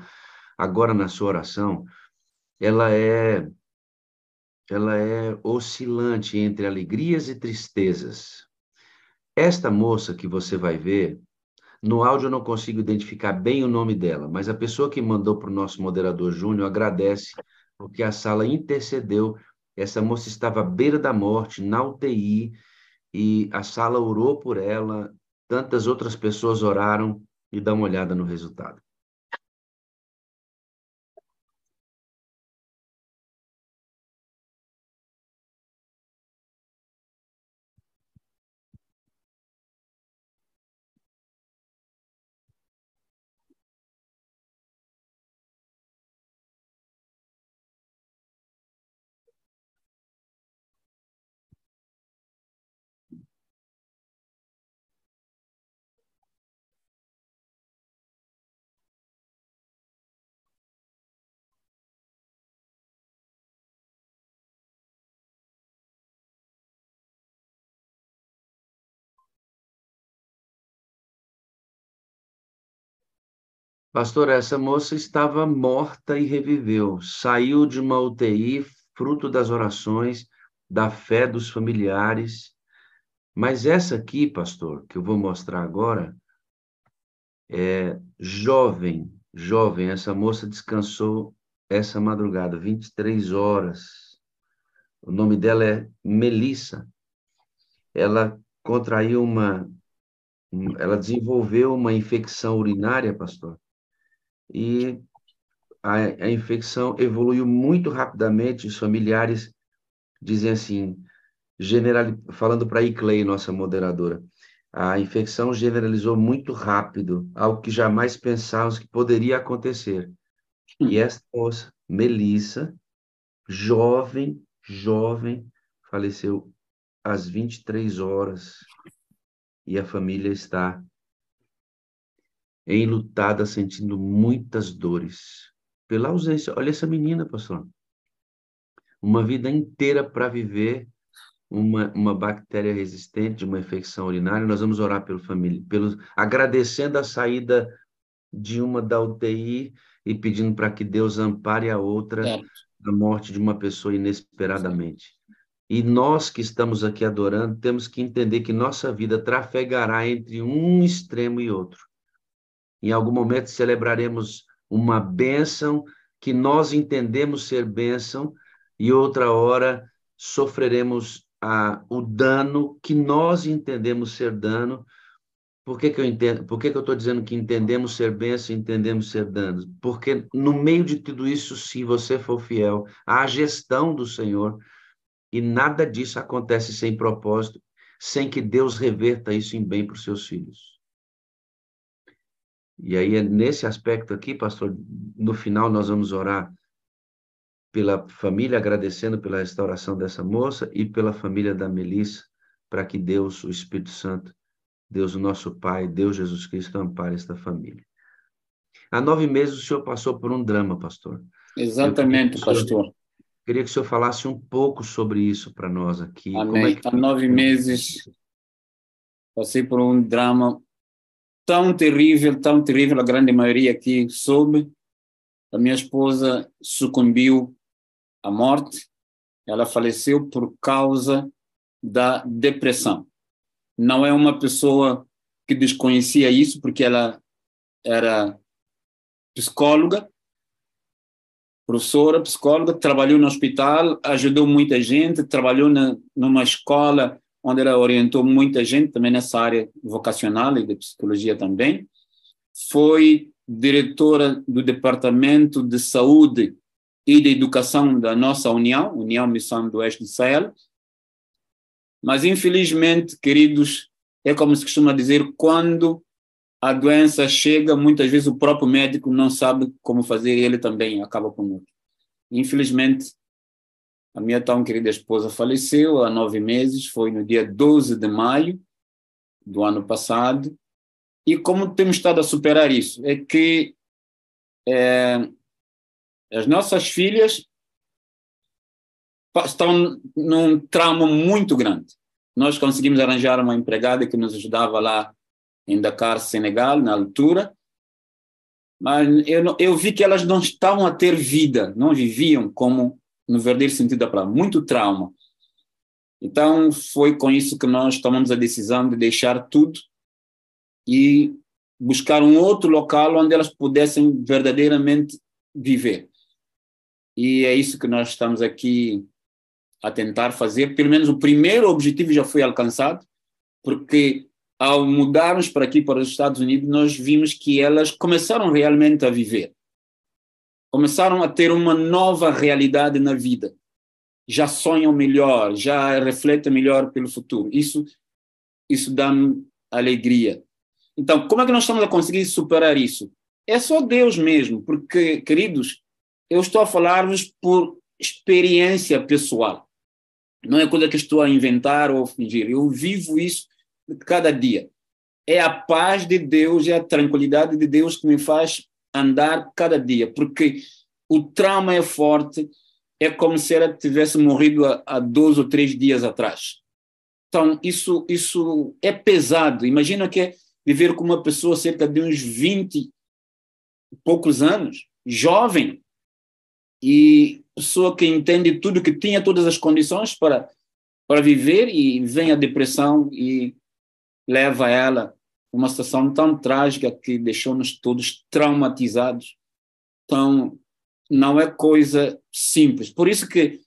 agora na sua oração, ela é oscilante entre alegrias e tristezas. Esta moça que você vai ver, no áudio eu não consigo identificar bem o nome dela, mas a pessoa que mandou para o nosso moderador Júnior agradece, porque a sala intercedeu. Essa moça estava à beira da morte, na UTI, e a sala orou por ela, tantas outras pessoas oraram, e dá uma olhada no resultado. Pastor, essa moça estava morta e reviveu. Saiu de uma UTI, fruto das orações, da fé dos familiares. Mas essa aqui, pastor, que eu vou mostrar agora, é jovem. Essa moça descansou essa madrugada, 23 horas. O nome dela é Melissa. Ela ela desenvolveu uma infecção urinária, pastor, e a infecção evoluiu muito rapidamente. Os familiares dizem assim, falando para a Iclei, nossa moderadora, a infecção generalizou muito rápido, algo que jamais pensávamos que poderia acontecer. E essa moça, Melissa, jovem, faleceu às 23 horas, e a família está enlutada, sentindo muitas dores pela ausência. Olha essa menina, pastor. Uma vida inteira para viver uma bactéria resistente, uma infecção urinária. Nós vamos orar pela família, agradecendo a saída de uma da UTI e pedindo para que Deus ampare a outra da morte de uma pessoa inesperadamente. E nós que estamos aqui adorando, temos que entender que nossa vida trafegará entre um extremo e outro. Em algum momento celebraremos uma bênção que nós entendemos ser bênção, e outra hora sofreremos o dano que nós entendemos ser dano, Por que que eu entendo? Por que que eu estou dizendo que entendemos ser bênção e entendemos ser danos? Porque no meio de tudo isso, se você for fiel à gestão do Senhor, e nada disso acontece sem propósito, sem que Deus reverta isso em bem para os seus filhos. E aí, nesse aspecto aqui, pastor, no final nós vamos orar pela família, agradecendo pela restauração dessa moça e pela família da Melissa, para que Deus, o Espírito Santo, Deus, o nosso Pai, Deus Jesus Cristo, ampare esta família. Há 9 meses o senhor passou por um drama, pastor. Exatamente, pastor. Queria que o senhor falasse um pouco sobre isso para nós aqui. Amém. Como é que... Há 9 meses passei por um drama tão terrível, a grande maioria aqui soube. A minha esposa sucumbiu à morte. Ela faleceu por causa da depressão. Não é uma pessoa que desconhecia isso, porque ela era psicóloga, professora, psicóloga, trabalhou no hospital, ajudou muita gente, trabalhou numa escola onde ela orientou muita gente, também nessa área vocacional e de psicologia também. Foi diretora do Departamento de Saúde e de Educação da nossa União Missão do Oeste de Sahel. Mas, infelizmente, queridos, é como se costuma dizer, quando a doença chega, muitas vezes o próprio médico não sabe como fazer e ele também acaba com morte. Infelizmente, a minha tão querida esposa faleceu há 9 meses, foi no dia 12 de maio do ano passado. E como temos estado a superar isso? É que as nossas filhas estão num trauma muito grande. Nós conseguimos arranjar uma empregada que nos ajudava lá em Dakar, Senegal, na altura, mas eu vi que elas não estavam a ter vida, não viviam como no verdadeiro sentido da palavra, muito trauma. Então, foi com isso que nós tomamos a decisão de deixar tudo e buscar um outro local onde elas pudessem verdadeiramente viver. E é isso que nós estamos aqui a tentar fazer. Pelo menos o primeiro objetivo já foi alcançado, porque ao mudarmos para aqui, para os Estados Unidos, nós vimos que elas começaram realmente a viver. Começaram a ter uma nova realidade na vida. Já sonham melhor, já refletem melhor pelo futuro. Isso dá-me alegria. Então, como é que nós estamos a conseguir superar isso? É só Deus mesmo, porque, queridos, eu estou a falar-vos por experiência pessoal. Não é coisa que estou a inventar ou fingir. Eu vivo isso cada dia. É a paz de Deus, é a tranquilidade de Deus que me faz andar cada dia, porque o trauma é forte, é como se ela tivesse morrido há 2 ou 3 dias atrás. Então, isso é pesado. Imagina que é viver com uma pessoa cerca de uns 20 e poucos anos, jovem, e pessoa que entende tudo, que tinha todas as condições para viver, e vem a depressão e leva ela a uma situação tão trágica que deixou-nos todos traumatizados. Então, não é coisa simples. Por isso que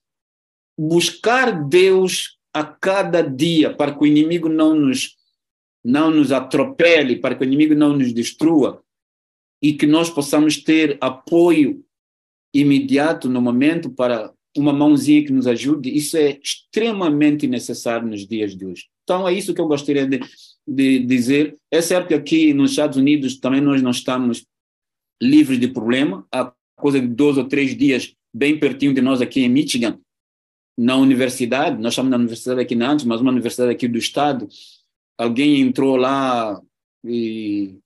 buscar Deus a cada dia, para que o inimigo não nos atropele, para que o inimigo não nos destrua, e que nós possamos ter apoio imediato no momento para uma mãozinha que nos ajude, isso é extremamente necessário nos dias de hoje. Então, é isso que eu gostaria de dizer. É certo que aqui nos Estados Unidos também nós não estamos livres de problema. Há coisa de 2 ou 3 dias, bem pertinho de nós aqui em Michigan, na universidade, nós estamos na universidade aqui na Andes, mas uma universidade aqui do estado, alguém entrou lá e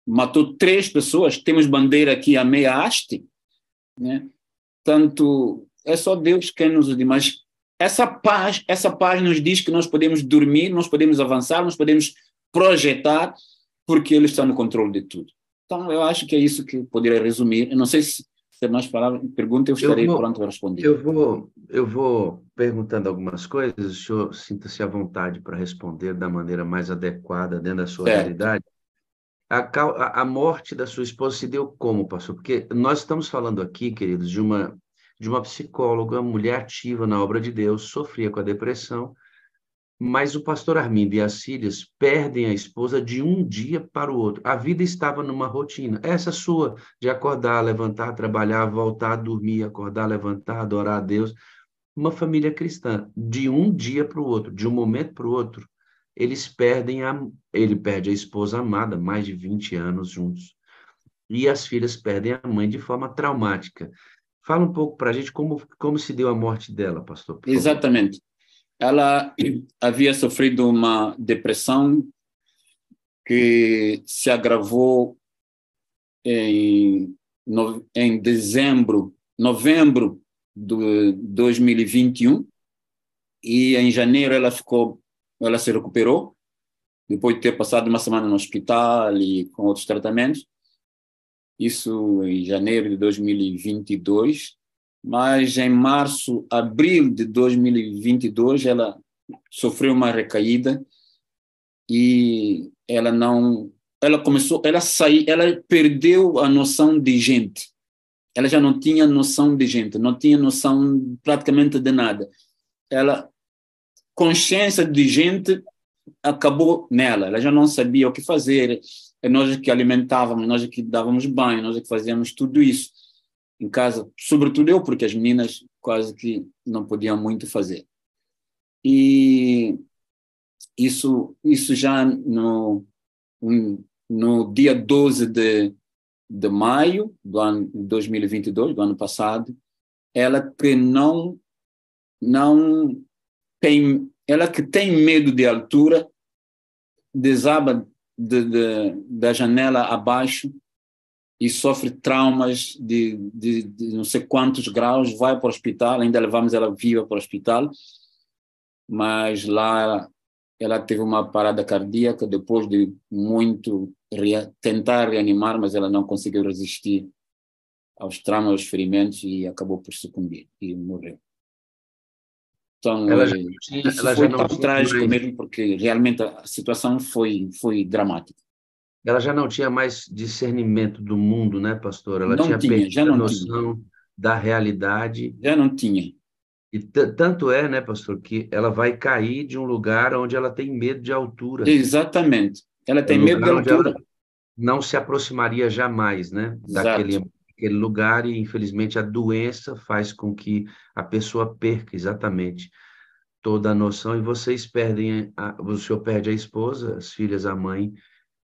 matou 3 pessoas. Temos bandeira aqui a meia haste, né? Tanto é só Deus quem nos ajuda, mas essa paz nos diz que nós podemos dormir, nós podemos avançar, nós podemos projetar, porque Ele está no controle de tudo. Então, eu acho que é isso que eu poderia resumir. Eu não sei se tem mais pergunta, eu estarei pronto a responder. Eu vou perguntando algumas coisas, o senhor sinta-se à vontade para responder da maneira mais adequada dentro da sua realidade. A morte da sua esposa se deu como, pastor? Porque nós estamos falando aqui, queridos, de uma psicóloga, mulher ativa na obra de Deus, sofria com a depressão, Mas o pastor Armindo e as filhas perdem a esposa de um dia para o outro. A vida estava numa rotina. Essa sua, de acordar, levantar, trabalhar, voltar, dormir, acordar, levantar, adorar a Deus. Uma família cristã, de um dia para o outro, de um momento para o outro, ele perde a esposa amada, mais de 20 anos juntos. E as filhas perdem a mãe de forma traumática. Fala um pouco para a gente como se deu a morte dela, pastor, por favor. Exatamente. Ela havia sofrido uma depressão que se agravou em novembro de 2021, e em janeiro ela se recuperou, depois de ter passado uma semana no hospital e com outros tratamentos. Isso em janeiro de 2022, mas em abril de 2022, ela sofreu uma recaída e ela perdeu a noção de gente. Ela já não tinha noção de gente, não tinha noção praticamente de nada. Consciência de gente acabou nela, ela já não sabia o que fazer. Nós que alimentávamos, nós que dávamos banho, nós que fazíamos tudo isso em casa, sobretudo eu, porque as meninas quase que não podiam muito fazer. E isso já no dia 12 de maio do ano 2022, do ano passado, ela que tem medo de altura, desaba da janela abaixo e sofre traumas de não sei quantos graus, vai para o hospital, ainda levamos ela viva para o hospital, mas lá ela teve uma parada cardíaca depois de muito tentar reanimar, mas ela não conseguiu resistir aos traumas, aos ferimentos, e acabou por sucumbir e morreu. Então, isso foi tão trágico mesmo, porque realmente a situação foi dramática. Ela já não tinha mais discernimento do mundo, né, pastor? Ela já perdido não a noção da realidade. Já não tinha. E tanto é, né, pastor, que ela vai cair de um lugar onde ela tem medo de altura. Exatamente. Ela tem medo de altura. Ela não se aproximaria jamais, né, daquele lugar, e infelizmente a doença faz com que a pessoa perca exatamente toda a noção, e vocês perdem, o senhor perde a esposa, as filhas, a mãe.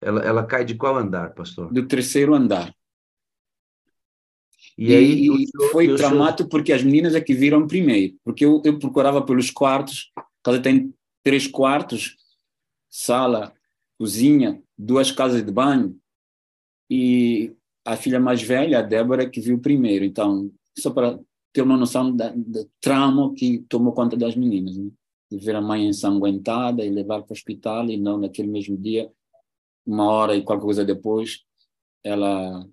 Ela cai de qual andar, pastor? Do 3º andar. E aí foi traumático porque as meninas é que viram primeiro, porque eu procurava pelos quartos. A casa tem 3 quartos, sala, cozinha, 2 casas de banho, e a filha mais velha, a Débora, que viu primeiro. Então, só para ter uma noção do trauma que tomou conta das meninas, né? De ver a mãe ensanguentada e levar para o hospital, e não naquele mesmo dia, 1 hora e qualquer coisa depois, ela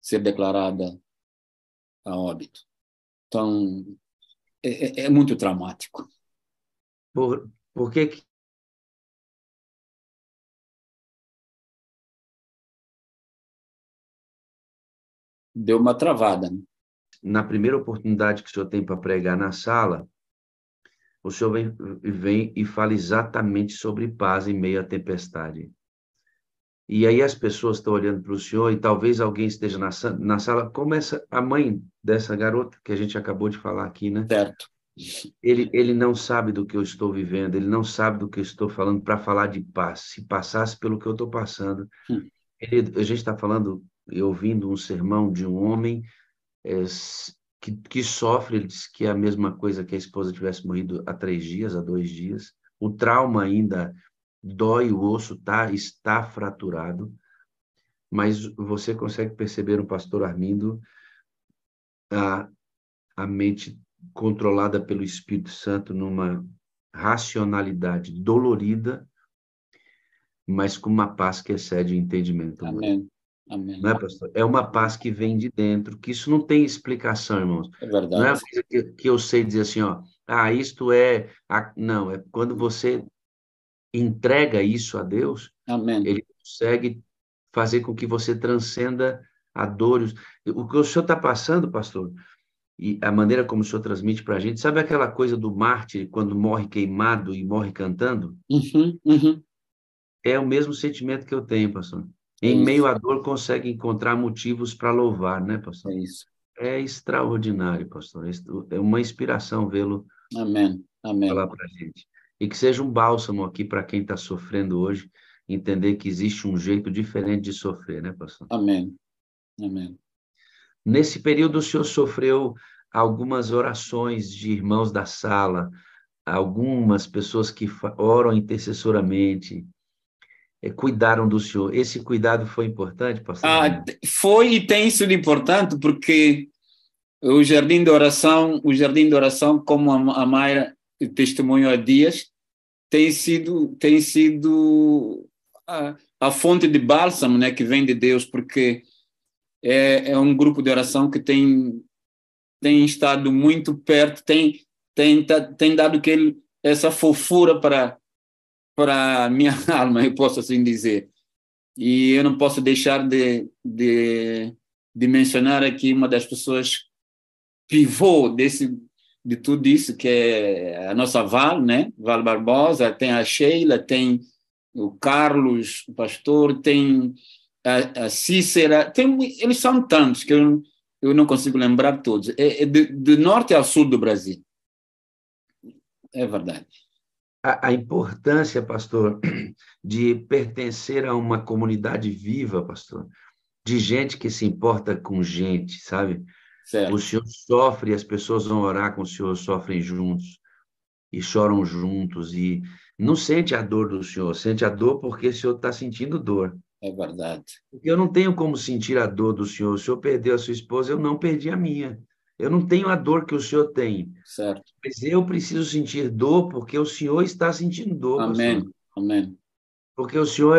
ser declarada a óbito. Então, é muito traumático. Por que deu uma travada, né? Na primeira oportunidade que o senhor tem para pregar na sala, o senhor vem e fala exatamente sobre paz em meio à tempestade. E aí as pessoas estão olhando para o senhor, e talvez alguém esteja na sala, como a mãe dessa garota que a gente acabou de falar aqui, né? Certo. Ele não sabe do que eu estou vivendo, ele não sabe do que eu estou falando para falar de paz. Se passasse pelo que eu estou passando. A gente está falando e ouvindo um sermão de um homem que sofre. Ele disse que é a mesma coisa que a esposa tivesse morrido há 3 dias, há 2 dias. O trauma ainda dói, o osso está fraturado, mas você consegue perceber no pastor Armindo a mente controlada pelo Espírito Santo numa racionalidade dolorida, mas com uma paz que excede o entendimento humano. Amém. Amém. Não é, pastor? É uma paz que vem de dentro, que isso não tem explicação, irmãos. É verdade. Não é uma coisa que eu sei dizer assim, ó, isto é... Não, é quando você entrega isso a Deus, Amém. Ele consegue fazer com que você transcenda a dor. O que o senhor está passando, pastor, e a maneira como o senhor transmite para a gente. Sabe aquela coisa do mártir, quando morre queimado e morre cantando? É o mesmo sentimento que eu tenho, pastor. É Em meio isso, à dor, consegue encontrar motivos para louvar, né, é pastor? isso. É extraordinário, pastor. É uma inspiração vê-lo Amém, amém, falar para a gente. E que seja um bálsamo aqui para quem está sofrendo hoje, entender que existe um jeito diferente de sofrer, né, pastor? amém, amém. Nesse período, o senhor sofreu algumas orações de irmãos da sala, algumas pessoas que oram intercessoramente, cuidaram do senhor. Esse cuidado foi importante, pastor Davi? Foi e tem sido importante porque o jardim de oração, como a Mayra testemunhou há dias, tem sido a fonte de bálsamo, né, que vem de Deus, porque é um grupo de oração que tem estado muito perto, tem dado essa fofura para a minha alma, eu posso assim dizer. E eu não posso deixar de mencionar aqui uma das pessoas pivô de tudo isso, que é a nossa Val, né? Val Barbosa, tem a Sheila, tem o Carlos, o pastor, tem a Cícera, eles são tantos que eu não consigo lembrar todos. É de norte ao sul do Brasil. É verdade. A importância, pastor, de pertencer a uma comunidade viva, pastor, de gente que se importa com gente, sabe? Certo. O senhor sofre, as pessoas vão orar com o senhor, sofrem juntos e choram juntos e não sente a dor do senhor, sente a dor porque o senhor está sentindo dor. É verdade. Porque eu não tenho como sentir a dor do senhor. O senhor perdeu a sua esposa, eu não perdi a minha. Eu não tenho a dor que o senhor tem. Certo. Mas eu preciso sentir dor porque o senhor está sentindo dor, Amém. pastor. Amém. Porque o senhor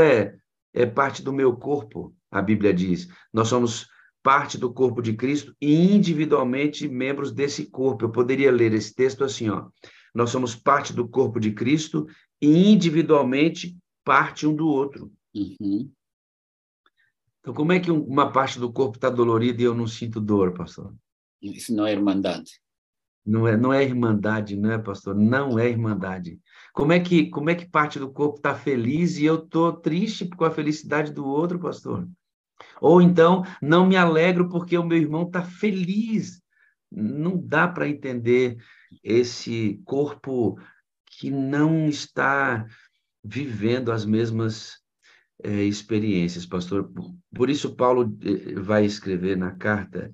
é parte do meu corpo, a Bíblia diz. Nós somos parte do corpo de Cristo e individualmente membros desse corpo. Eu poderia ler esse texto assim, ó. Nós somos parte do corpo de Cristo e individualmente parte um do outro. Uhum. Então, como é que uma parte do corpo está dolorida e eu não sinto dor, pastor? Isso não é irmandade. Não é irmandade, não é, pastor? Não é irmandade. Como é que parte do corpo está feliz e eu estou triste com a felicidade do outro, pastor? Ou então, não me alegro porque o meu irmão está feliz. Não dá para entender esse corpo que não está vivendo as mesmas experiências, pastor. Por isso, Paulo vai escrever na carta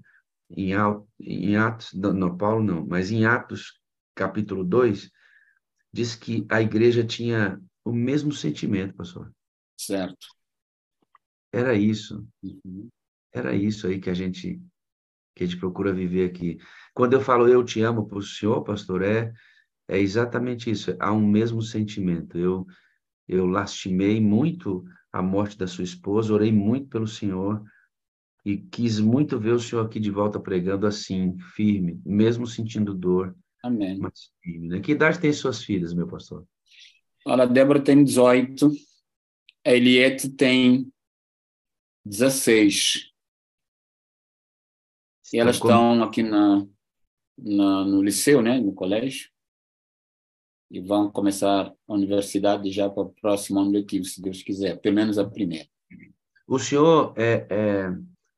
em Atos, não, Paulo não, mas em Atos, capítulo 2, diz que a igreja tinha o mesmo sentimento, pastor. Certo. Era isso. Uhum. Era isso aí que a gente procura viver aqui. Quando eu falo eu te amo para o senhor, pastor, é exatamente isso. Há um mesmo sentimento. Eu lastimei muito a morte da sua esposa, orei muito pelo senhor e quis muito ver o senhor aqui de volta pregando assim, firme, mesmo sentindo dor, Amém. mas firme, né? Que idade tem suas filhas, meu pastor? Olha, a Débora tem 18, a Eliette tem 16. E elas estão aqui no liceu, né, no colégio, e vão começar a universidade já para o próximo ano letivo, se Deus quiser, pelo menos a primeira. O senhor é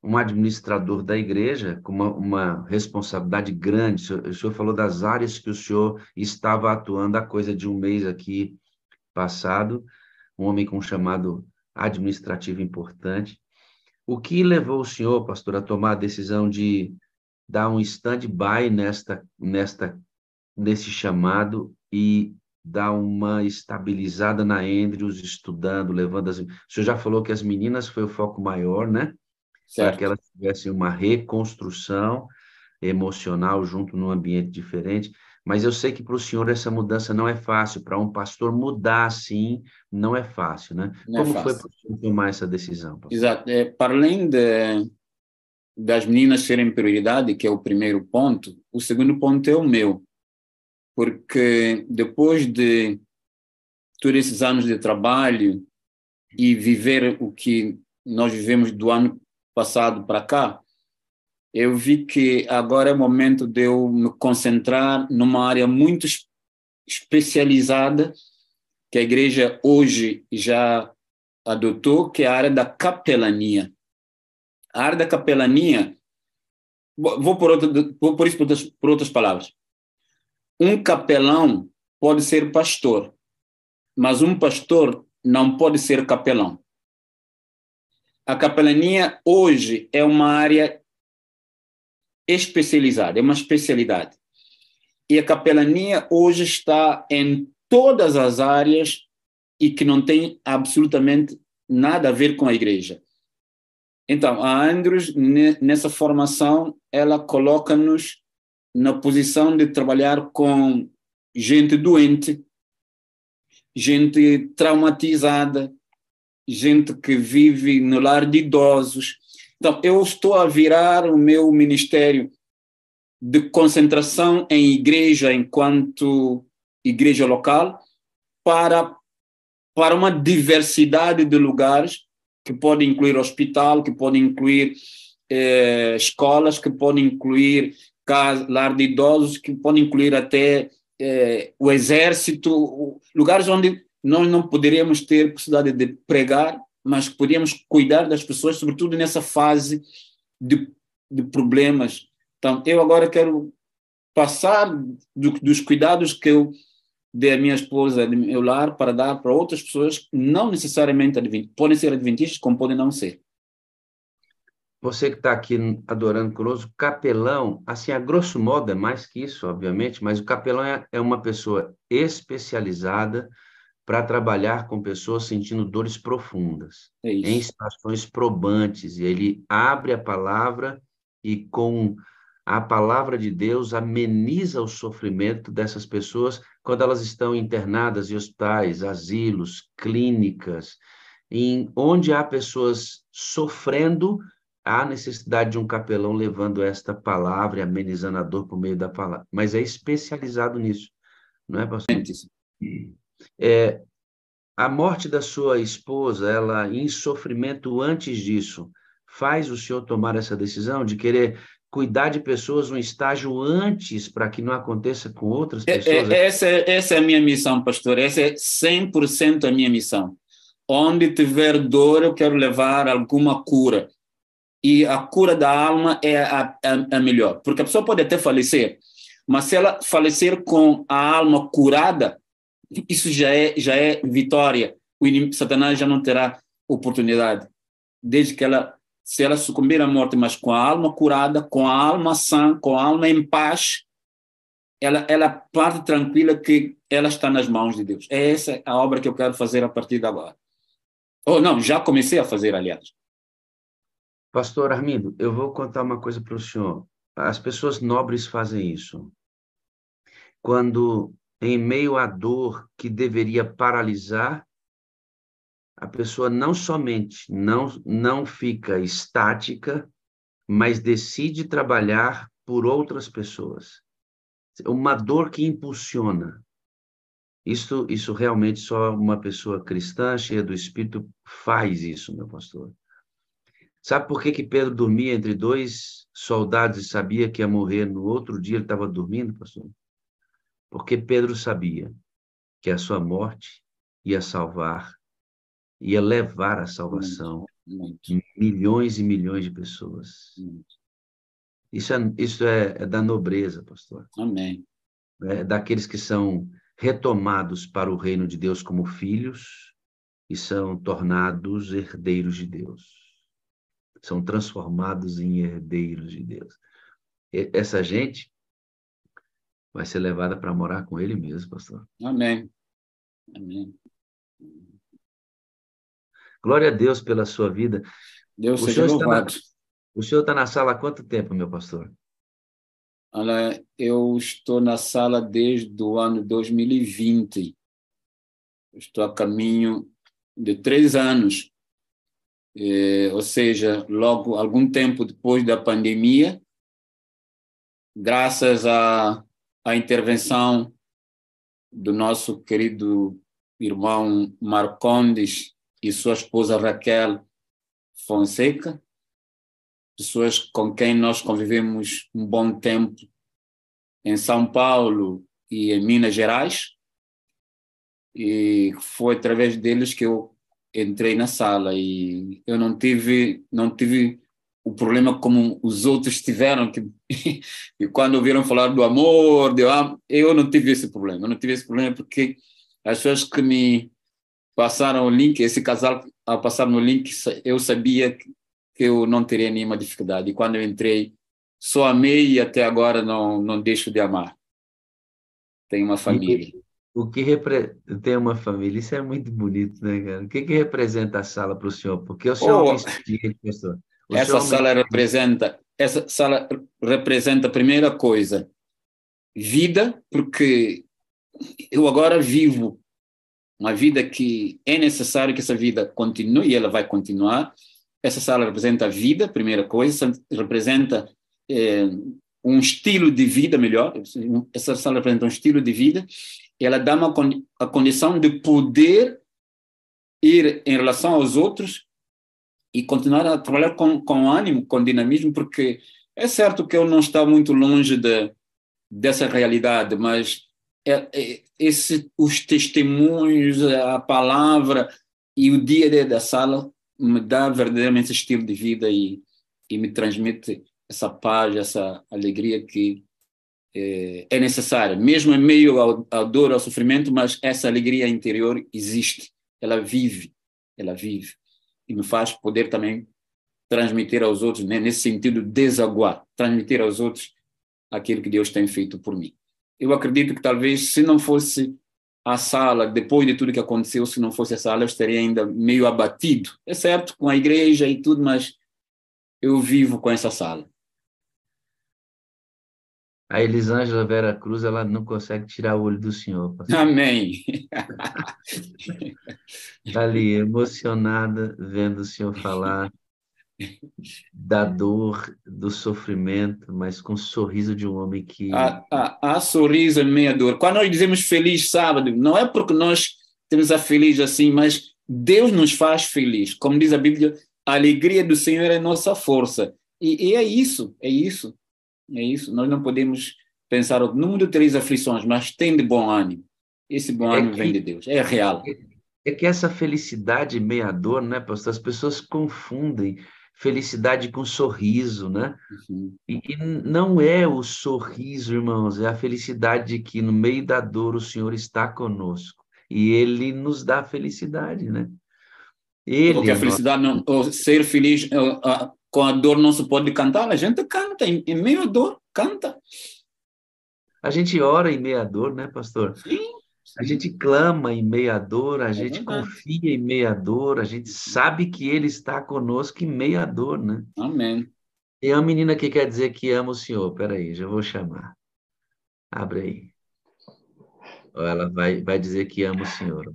um administrador da igreja com uma responsabilidade grande. O senhor falou das áreas que o senhor estava atuando há coisa de um mês aqui passado, um homem com um chamado administrativo importante. O que levou o senhor, pastor, a tomar a decisão de dar um stand-by nesse chamado e dar uma estabilizada na Andrews, estudando, levando as... O senhor já falou que as meninas foi o foco maior, né? Para Certo. que elas tivessem uma reconstrução emocional junto num ambiente diferente. Mas eu sei que para o senhor essa mudança não é fácil. Para um pastor mudar assim, não é fácil, né? Não é Como foi fácil. para o senhor tomar essa decisão, pastor? Exato. Para além das meninas serem prioridade, que é o primeiro ponto, o segundo ponto é o meu. Porque depois de todos esses anos de trabalho e viver o que nós vivemos do ano passado para cá, eu vi que agora é o momento de eu me concentrar numa área muito especializada que a igreja hoje já adotou, que é a área da capelania. A área da capelania, vou por isso por outras palavras. Um capelão pode ser pastor, mas um pastor não pode ser capelão. A capelania hoje é uma área especializada, é uma especialidade. E a capelania hoje está em todas as áreas e que não tem absolutamente nada a ver com a igreja. Então, a Andrews, nessa formação, ela coloca-nos na posição de trabalhar com gente doente, gente traumatizada, gente que vive no lar de idosos. Então, eu estou a virar o meu ministério de concentração em igreja, enquanto igreja local, para uma diversidade de lugares, que pode incluir hospital, que pode incluir escolas, que pode incluir lar de idosos, que pode incluir até o exército, lugares onde nós não poderíamos ter possibilidade de pregar, mas podíamos cuidar das pessoas, sobretudo nessa fase de problemas. Então, eu agora quero passar dos cuidados que eu dei à minha esposa, do meu lar, para dar para outras pessoas, não necessariamente adventistas, podem ser adventistas, como podem não ser. Você que está aqui adorando conosco, capelão, assim, a grosso modo, é mais que isso, obviamente, mas o capelão é uma pessoa especializada para trabalhar com pessoas sentindo dores profundas, em situações probantes, e ele abre a palavra e com a palavra de Deus ameniza o sofrimento dessas pessoas quando elas estão internadas em hospitais, asilos, clínicas, onde há pessoas sofrendo, há necessidade de um capelão levando esta palavra e amenizando a dor por meio da palavra. Mas é especializado nisso, não é, pastor? A morte da sua esposa, ela em sofrimento antes disso, faz o senhor tomar essa decisão de querer cuidar de pessoas um estágio antes para que não aconteça com outras pessoas? Essa é a minha missão, pastor. Essa é 100% a minha missão. Onde tiver dor, eu quero levar alguma cura. E a cura da alma é a melhor. Porque a pessoa pode até falecer, mas se ela falecer com a alma curada, isso já é vitória. Satanás já não terá oportunidade. Desde que se ela sucumbir à morte, mas com a alma curada, com a alma sã, com a alma em paz, ela parte tranquila que ela está nas mãos de Deus. É essa a obra que eu quero fazer a partir de agora. Ou não, já comecei a fazer, aliás. Pastor Armindo, eu vou contar uma coisa para o senhor. As pessoas nobres fazem isso. Quando, em meio à dor que deveria paralisar, a pessoa não somente não fica estática, mas decide trabalhar por outras pessoas. Uma dor que impulsiona. Isso realmente só uma pessoa cristã, cheia do Espírito, faz isso, meu pastor. Sabe por que Pedro dormia entre dois soldados e sabia que ia morrer no outro dia? Ele estava dormindo, pastor? Porque Pedro sabia que a sua morte ia salvar, ia levar à salvação milhões e milhões de pessoas. Isso é da nobreza, pastor. Amém. É daqueles que são retomados para o reino de Deus como filhos e são tornados herdeiros de Deus. São transformados em herdeiros de Deus. Essa gente vai ser levada para morar com ele mesmo, pastor. Amém. Amém. Glória a Deus pela sua vida. Deus seja louvado. O senhor está na sala há quanto tempo, meu pastor? Olha, eu estou na sala desde o ano 2020. Estou a caminho de 3 anos. Ou seja, logo algum tempo depois da pandemia, graças à intervenção do nosso querido irmão Marcondes e sua esposa Raquel Fonseca, pessoas com quem nós convivemos um bom tempo em São Paulo e em Minas Gerais, e foi através deles que eu entrei na sala, e eu não tive o problema como os outros tiveram, que e quando ouviram falar do amor, eu não tive esse problema. Eu não tive esse problema porque as pessoas que me passaram o link, esse casal a passar no link, eu sabia que eu não teria nenhuma dificuldade. E quando eu entrei, só amei e até agora não deixo de amar. Tenho uma família. O que tem uma família, isso é muito bonito, né, cara? O que representa a sala para o senhor? Porque o senhor é um homem experiente, pastor. Essa sala representa a primeira coisa, vida, porque eu agora vivo uma vida que é necessário que essa vida continue, e ela vai continuar. Essa sala representa a vida, primeira coisa, representa um estilo de vida melhor. Essa sala representa um estilo de vida, e ela dá a condição de poder ir em relação aos outros e continuar a trabalhar com ânimo, com dinamismo, porque é certo que eu não estou muito longe dessa realidade, mas os testemunhos, a palavra e o dia a dia da sala me dá verdadeiramente esse estilo de vida e me transmite essa paz, essa alegria que é necessária, mesmo em meio à dor, ao sofrimento, mas essa alegria interior existe, ela vive, e me faz poder também transmitir aos outros, né, nesse sentido, desaguar, transmitir aos outros aquilo que Deus tem feito por mim. Eu acredito que talvez, se não fosse a sala, depois de tudo que aconteceu, se não fosse a sala, eu estaria ainda meio abatido. É certo, com a igreja e tudo, mas eu vivo com essa sala. A Elisângela Vera Cruz, ela não consegue tirar o olho do senhor, pastor. Amém. Está ali, emocionada, vendo o senhor falar da dor, do sofrimento, mas com o sorriso de um homem que... Há sorriso em meio à dor. Quando nós dizemos feliz sábado, não é porque nós temos a feliz assim, mas Deus nos faz feliz. Como diz a Bíblia, a alegria do Senhor é nossa força. E é isso. Nós não podemos pensar, no mundo tereis aflições, mas tem de bom ânimo. Esse bom ânimo vem de Deus, é real. É que essa felicidade meia dor, né, pastor? As pessoas confundem felicidade com sorriso, né? Uhum. E não é o sorriso, irmãos, é a felicidade de que no meio da dor o Senhor está conosco e Ele nos dá felicidade, né? Porque a felicidade, ou ser feliz com a dor não se pode cantar, a gente canta, em meio à dor, canta. A gente ora em meio à dor, né, pastor? Sim. A gente clama em meio à dor, a gente confia em meio à dor, a gente sabe que Ele está conosco em meio à dor, né? Amém. E a menina que quer dizer que ama o Senhor, peraí, já vou chamar. Abre aí. Ela vai dizer que ama o Senhor.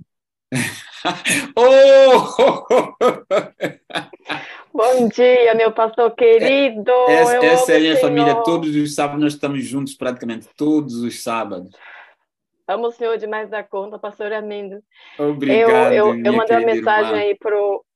Bom dia, meu pastor querido. Essa é a minha família. Todos os sábados nós estamos juntos, praticamente todos os sábados. Amo o Senhor demais da conta, pastor Armindo. Obrigado, eu minha mandei uma querida mensagem irmã. aí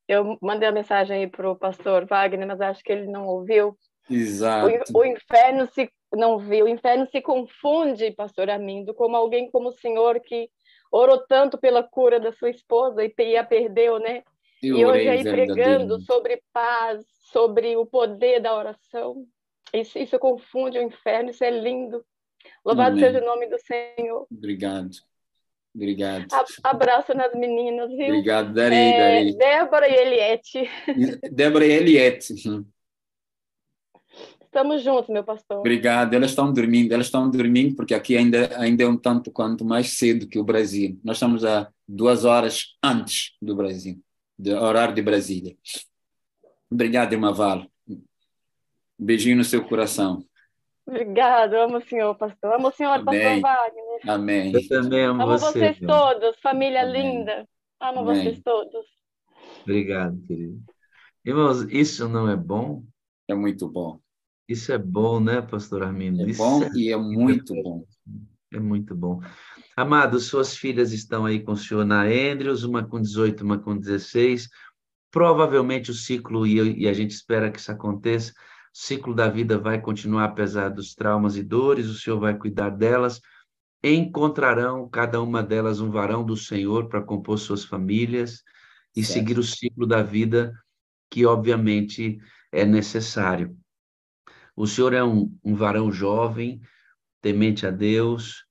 eu mandei a mensagem aí pro pastor Wagner, mas acho que ele não ouviu. Exato. O inferno não viu. O inferno se confunde, pastor Armindo, como alguém como o senhor que orou tanto pela cura da sua esposa e a perdeu, né? E hoje aí pregando sobre paz, sobre o poder da oração. Isso confunde o inferno, isso é lindo. Louvado seja o nome do Senhor. Obrigado. Abraço nas meninas, viu? Obrigado, darei. Débora e Eliette. Débora e Eliette. Estamos juntos, meu pastor. Obrigado. Elas estão dormindo porque aqui ainda é um tanto quanto mais cedo que o Brasil. Nós estamos a 2 horas antes do Brasil, do horário de Brasília. Obrigado, irmã Val. Um beijinho no seu coração. Obrigado, amo o senhor, pastor. Amo o senhor, Amém. pastor Wagner. Amém. Eu também amo vocês todos, família Amém. linda. Amo Amém. vocês todos. Obrigado, querido. Irmãos, isso não é bom? É muito bom. Isso é bom, né, pastor Armindo? É bom e é muito bom. É muito bom. Amado, suas filhas estão aí com o senhor na Andrews, uma com 18, uma com 16. Provavelmente o ciclo, e a gente espera que isso aconteça, ciclo da vida vai continuar apesar dos traumas e dores, o Senhor vai cuidar delas, encontrarão cada uma delas um varão do Senhor para compor suas famílias e Certo. seguir o ciclo da vida que, obviamente, é necessário. O Senhor é um varão jovem, temente a Deus.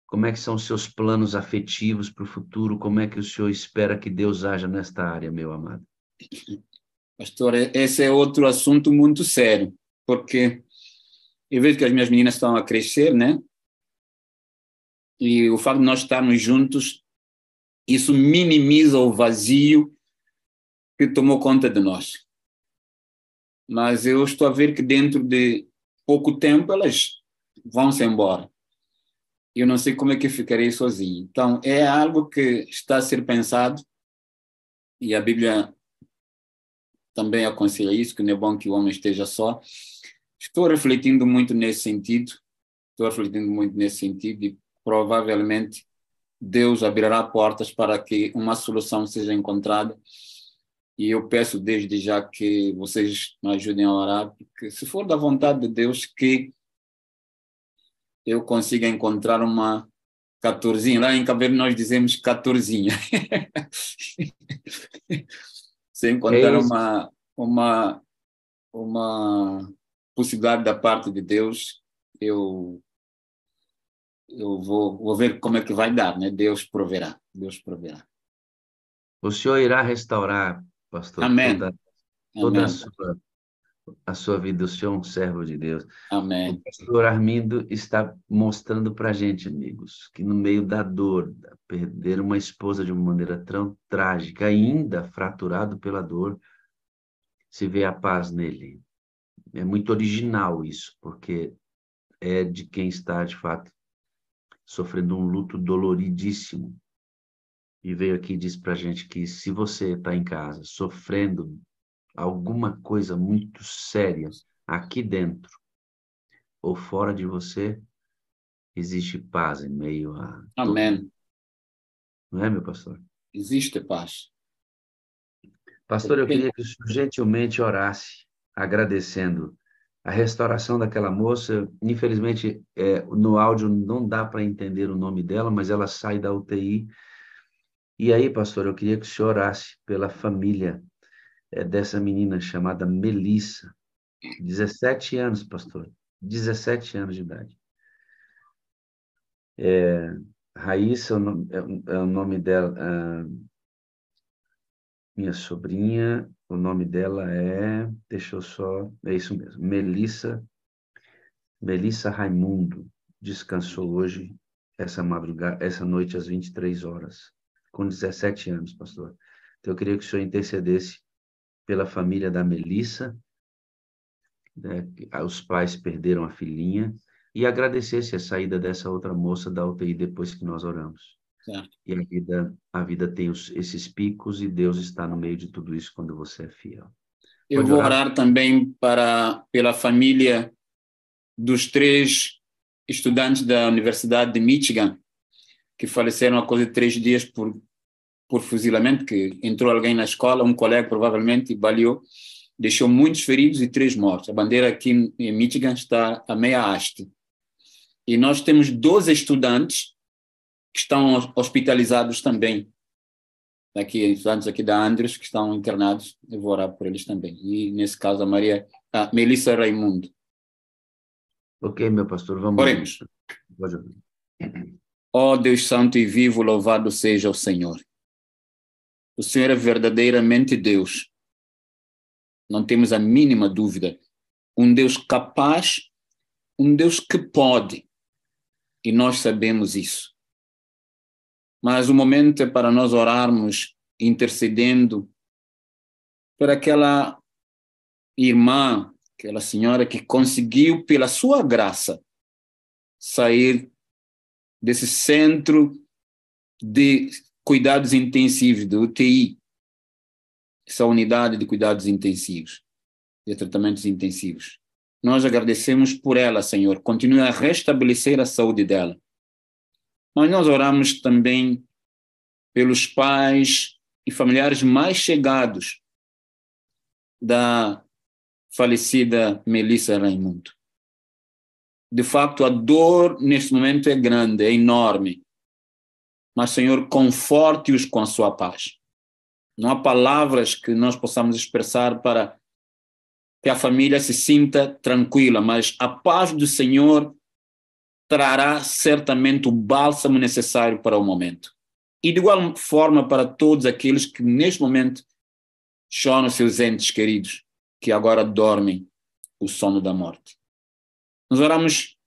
Como é que são os seus planos afetivos para o futuro? Como é que o Senhor espera que Deus haja nesta área, meu amado? Pastor, esse é outro assunto muito sério, porque eu vejo que as minhas meninas estão a crescer, né? E o fato de nós estarmos juntos, isso minimiza o vazio que tomou conta de nós. Mas eu estou a ver que dentro de pouco tempo elas vão se embora. Eu não sei como é que ficarei sozinho. Então, é algo que está a ser pensado, e a Bíblia também aconselha isso, que não é bom que o homem esteja só. Estou refletindo muito nesse sentido, e provavelmente Deus abrirá portas para que uma solução seja encontrada. E eu peço desde já que vocês me ajudem a orar, porque se for da vontade de Deus, que eu consiga encontrar uma 14. Lá em Cabo Verde nós dizemos 14. Se encontrar uma possibilidade da parte de Deus, eu vou ver como é que vai dar, né? Deus proverá. O Senhor irá restaurar, pastor, Amém. toda Amém. a sua vida. O Senhor é um servo de Deus. Amém. O pastor Armindo está mostrando para a gente, amigos, que no meio da dor, perder uma esposa de uma maneira tão trágica, ainda fraturado pela dor, se vê a paz nele. É muito original isso, porque é de quem está, de fato, sofrendo um luto doloridíssimo. E veio aqui e disse para a gente que se você está em casa sofrendo alguma coisa muito séria aqui dentro ou fora de você, existe paz em meio a tudo. Amém. Não é, meu pastor? Existe paz. Pastor, eu queria que o senhor gentilmente orasse, agradecendo a restauração daquela moça. Infelizmente, no áudio não dá para entender o nome dela, mas ela sai da UTI. E aí, pastor, eu queria que o senhor orasse pela família dessa menina chamada Melissa, 17 anos, pastor, 17 anos de idade. Raíssa é o nome dela, minha sobrinha, o nome dela é isso mesmo, Melissa Raimundo, descansou hoje, essa noite às 23 horas, com 17 anos, pastor. Então, eu queria que o senhor intercedesse pela família da Melissa, né, os pais perderam a filhinha, e agradecesse a saída dessa outra moça da UTI depois que nós oramos. Certo. E a vida tem esses picos e Deus está no meio de tudo isso quando você é fiel. Eu vou orar também pela família dos 3 estudantes da Universidade de Michigan que faleceram há coisa de 3 dias por fuzilamento, que entrou alguém na escola, um colega provavelmente, e baleou, deixou muitos feridos e 3 mortos. A bandeira aqui em Michigan está a meia haste. E nós temos 12 estudantes que estão hospitalizados também. Estudantes aqui da Andrews que estão internados. Eu vou orar por eles também. E, nesse caso, a Melissa Raimundo. Ok, meu pastor, vamos. Oremos. Ó Deus Santo e vivo, louvado seja o Senhor. O Senhor é verdadeiramente Deus. Não temos a mínima dúvida. Um Deus capaz, um Deus que pode. E nós sabemos isso. Mas o momento é para nós orarmos, intercedendo por aquela irmã, aquela senhora que conseguiu, pela sua graça, sair desse centro de cuidados intensivos, de UTI, essa unidade de cuidados intensivos, de tratamentos intensivos. Nós agradecemos por ela, Senhor. Continue a restabelecer a saúde dela. Mas nós oramos também pelos pais e familiares mais chegados da falecida Melissa Raimundo. De facto, a dor neste momento é grande, é enorme. Mas, Senhor, conforte-os com a sua paz. Não há palavras que nós possamos expressar para que a família se sinta tranquila, mas a paz do Senhor trará certamente o bálsamo necessário para o momento. E de igual forma para todos aqueles que neste momento choram seus entes queridos, que agora dormem o sono da morte. Nós oramos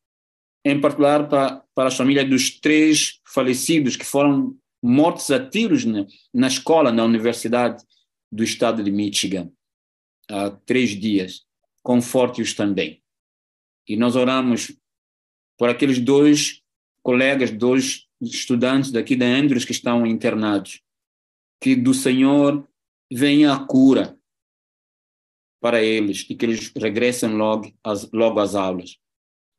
em particular para as famílias dos 3 falecidos que foram mortos a tiros na escola, na Universidade do Estado de Michigan, há 3 dias. Conforte-os também. E nós oramos por aqueles 2 colegas, 2 estudantes daqui da Andrews que estão internados, que do Senhor venha a cura para eles e que eles regressem logo às aulas.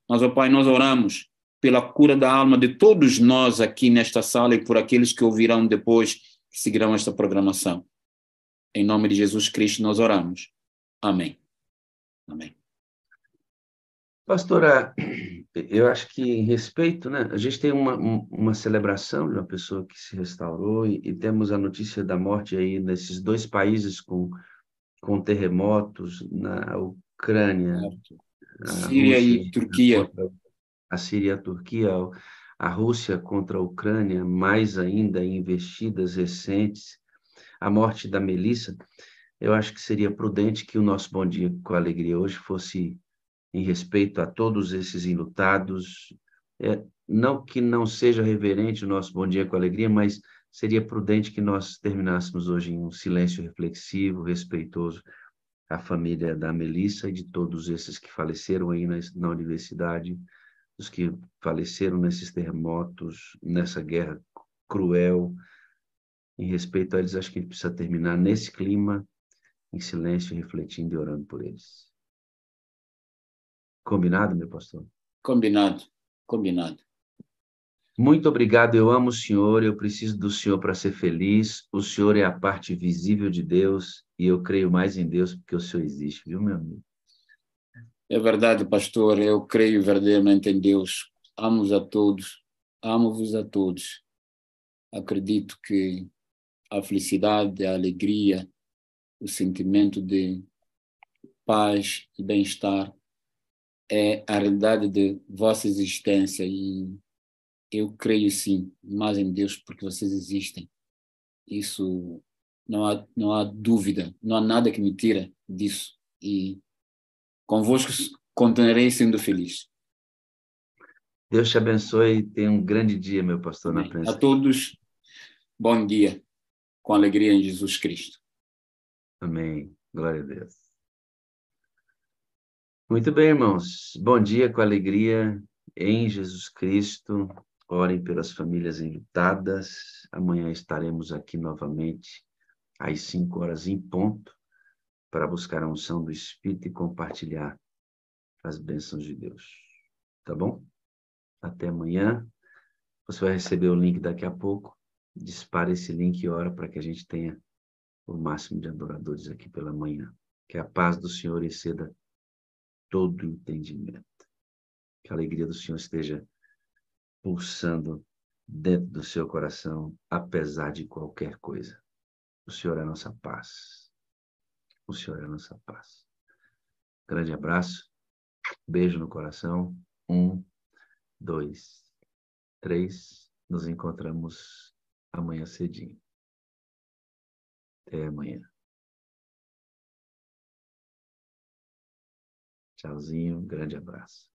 Mas, ó Pai, nós oramos pela cura da alma de todos nós aqui nesta sala e por aqueles que ouvirão depois, que seguirão esta programação. Em nome de Jesus Cristo nós oramos. Amém. Amém. Pastora, eu acho que em respeito, né? A gente tem uma celebração de uma pessoa que se restaurou e temos a notícia da morte aí nesses 2 países com terremotos, na Ucrânia, Síria e Turquia. A Síria e a Turquia, a Rússia contra a Ucrânia, mais ainda em investidas recentes, a morte da Melissa. Eu acho que seria prudente que o nosso Bom Dia com Alegria hoje fosse em respeito a todos esses enlutados. Não que não seja reverente o nosso Bom Dia com Alegria, mas seria prudente que nós terminássemos hoje em um silêncio reflexivo, respeitoso à família da Melissa e de todos esses que faleceram aí na universidade, os que faleceram nesses terremotos, nessa guerra cruel. Em respeito a eles, acho que a gente precisa terminar nesse clima, em silêncio, refletindo e orando por eles. Combinado, meu pastor? Combinado, combinado. Muito obrigado, eu amo o Senhor, eu preciso do Senhor para ser feliz. O Senhor é a parte visível de Deus e eu creio mais em Deus porque o Senhor existe, viu, meu amigo? É verdade, pastor, eu creio verdadeiramente em Deus. Amo-vos a todos, amo-vos a todos. Acredito que a felicidade, a alegria, o sentimento de paz e bem-estar é a realidade de vossa existência e eu creio sim, mais em Deus porque vocês existem. Isso não há dúvida, não há nada que me tira disso e convosco continuarei sendo feliz. Deus te abençoe e tenha um grande dia, meu pastor, Amém. na presença. A todos, bom dia, com alegria em Jesus Cristo. Amém. Glória a Deus. Muito bem, irmãos. Bom dia com alegria em Jesus Cristo. Orem pelas famílias enlutadas. Amanhã estaremos aqui novamente às 5 horas em ponto para buscar a unção do Espírito e compartilhar as bênçãos de Deus. Tá bom? Até amanhã. Você vai receber o link daqui a pouco. Dispare esse link e ora para que a gente tenha o máximo de adoradores aqui pela manhã. Que a paz do Senhor exceda todo entendimento. Que a alegria do Senhor esteja pulsando dentro do seu coração, apesar de qualquer coisa. O Senhor é a nossa paz. O Senhor é a nossa paz. Grande abraço. Beijo no coração. 1, 2, 3. Nos encontramos amanhã cedinho. Até amanhã. Tchauzinho. Grande abraço.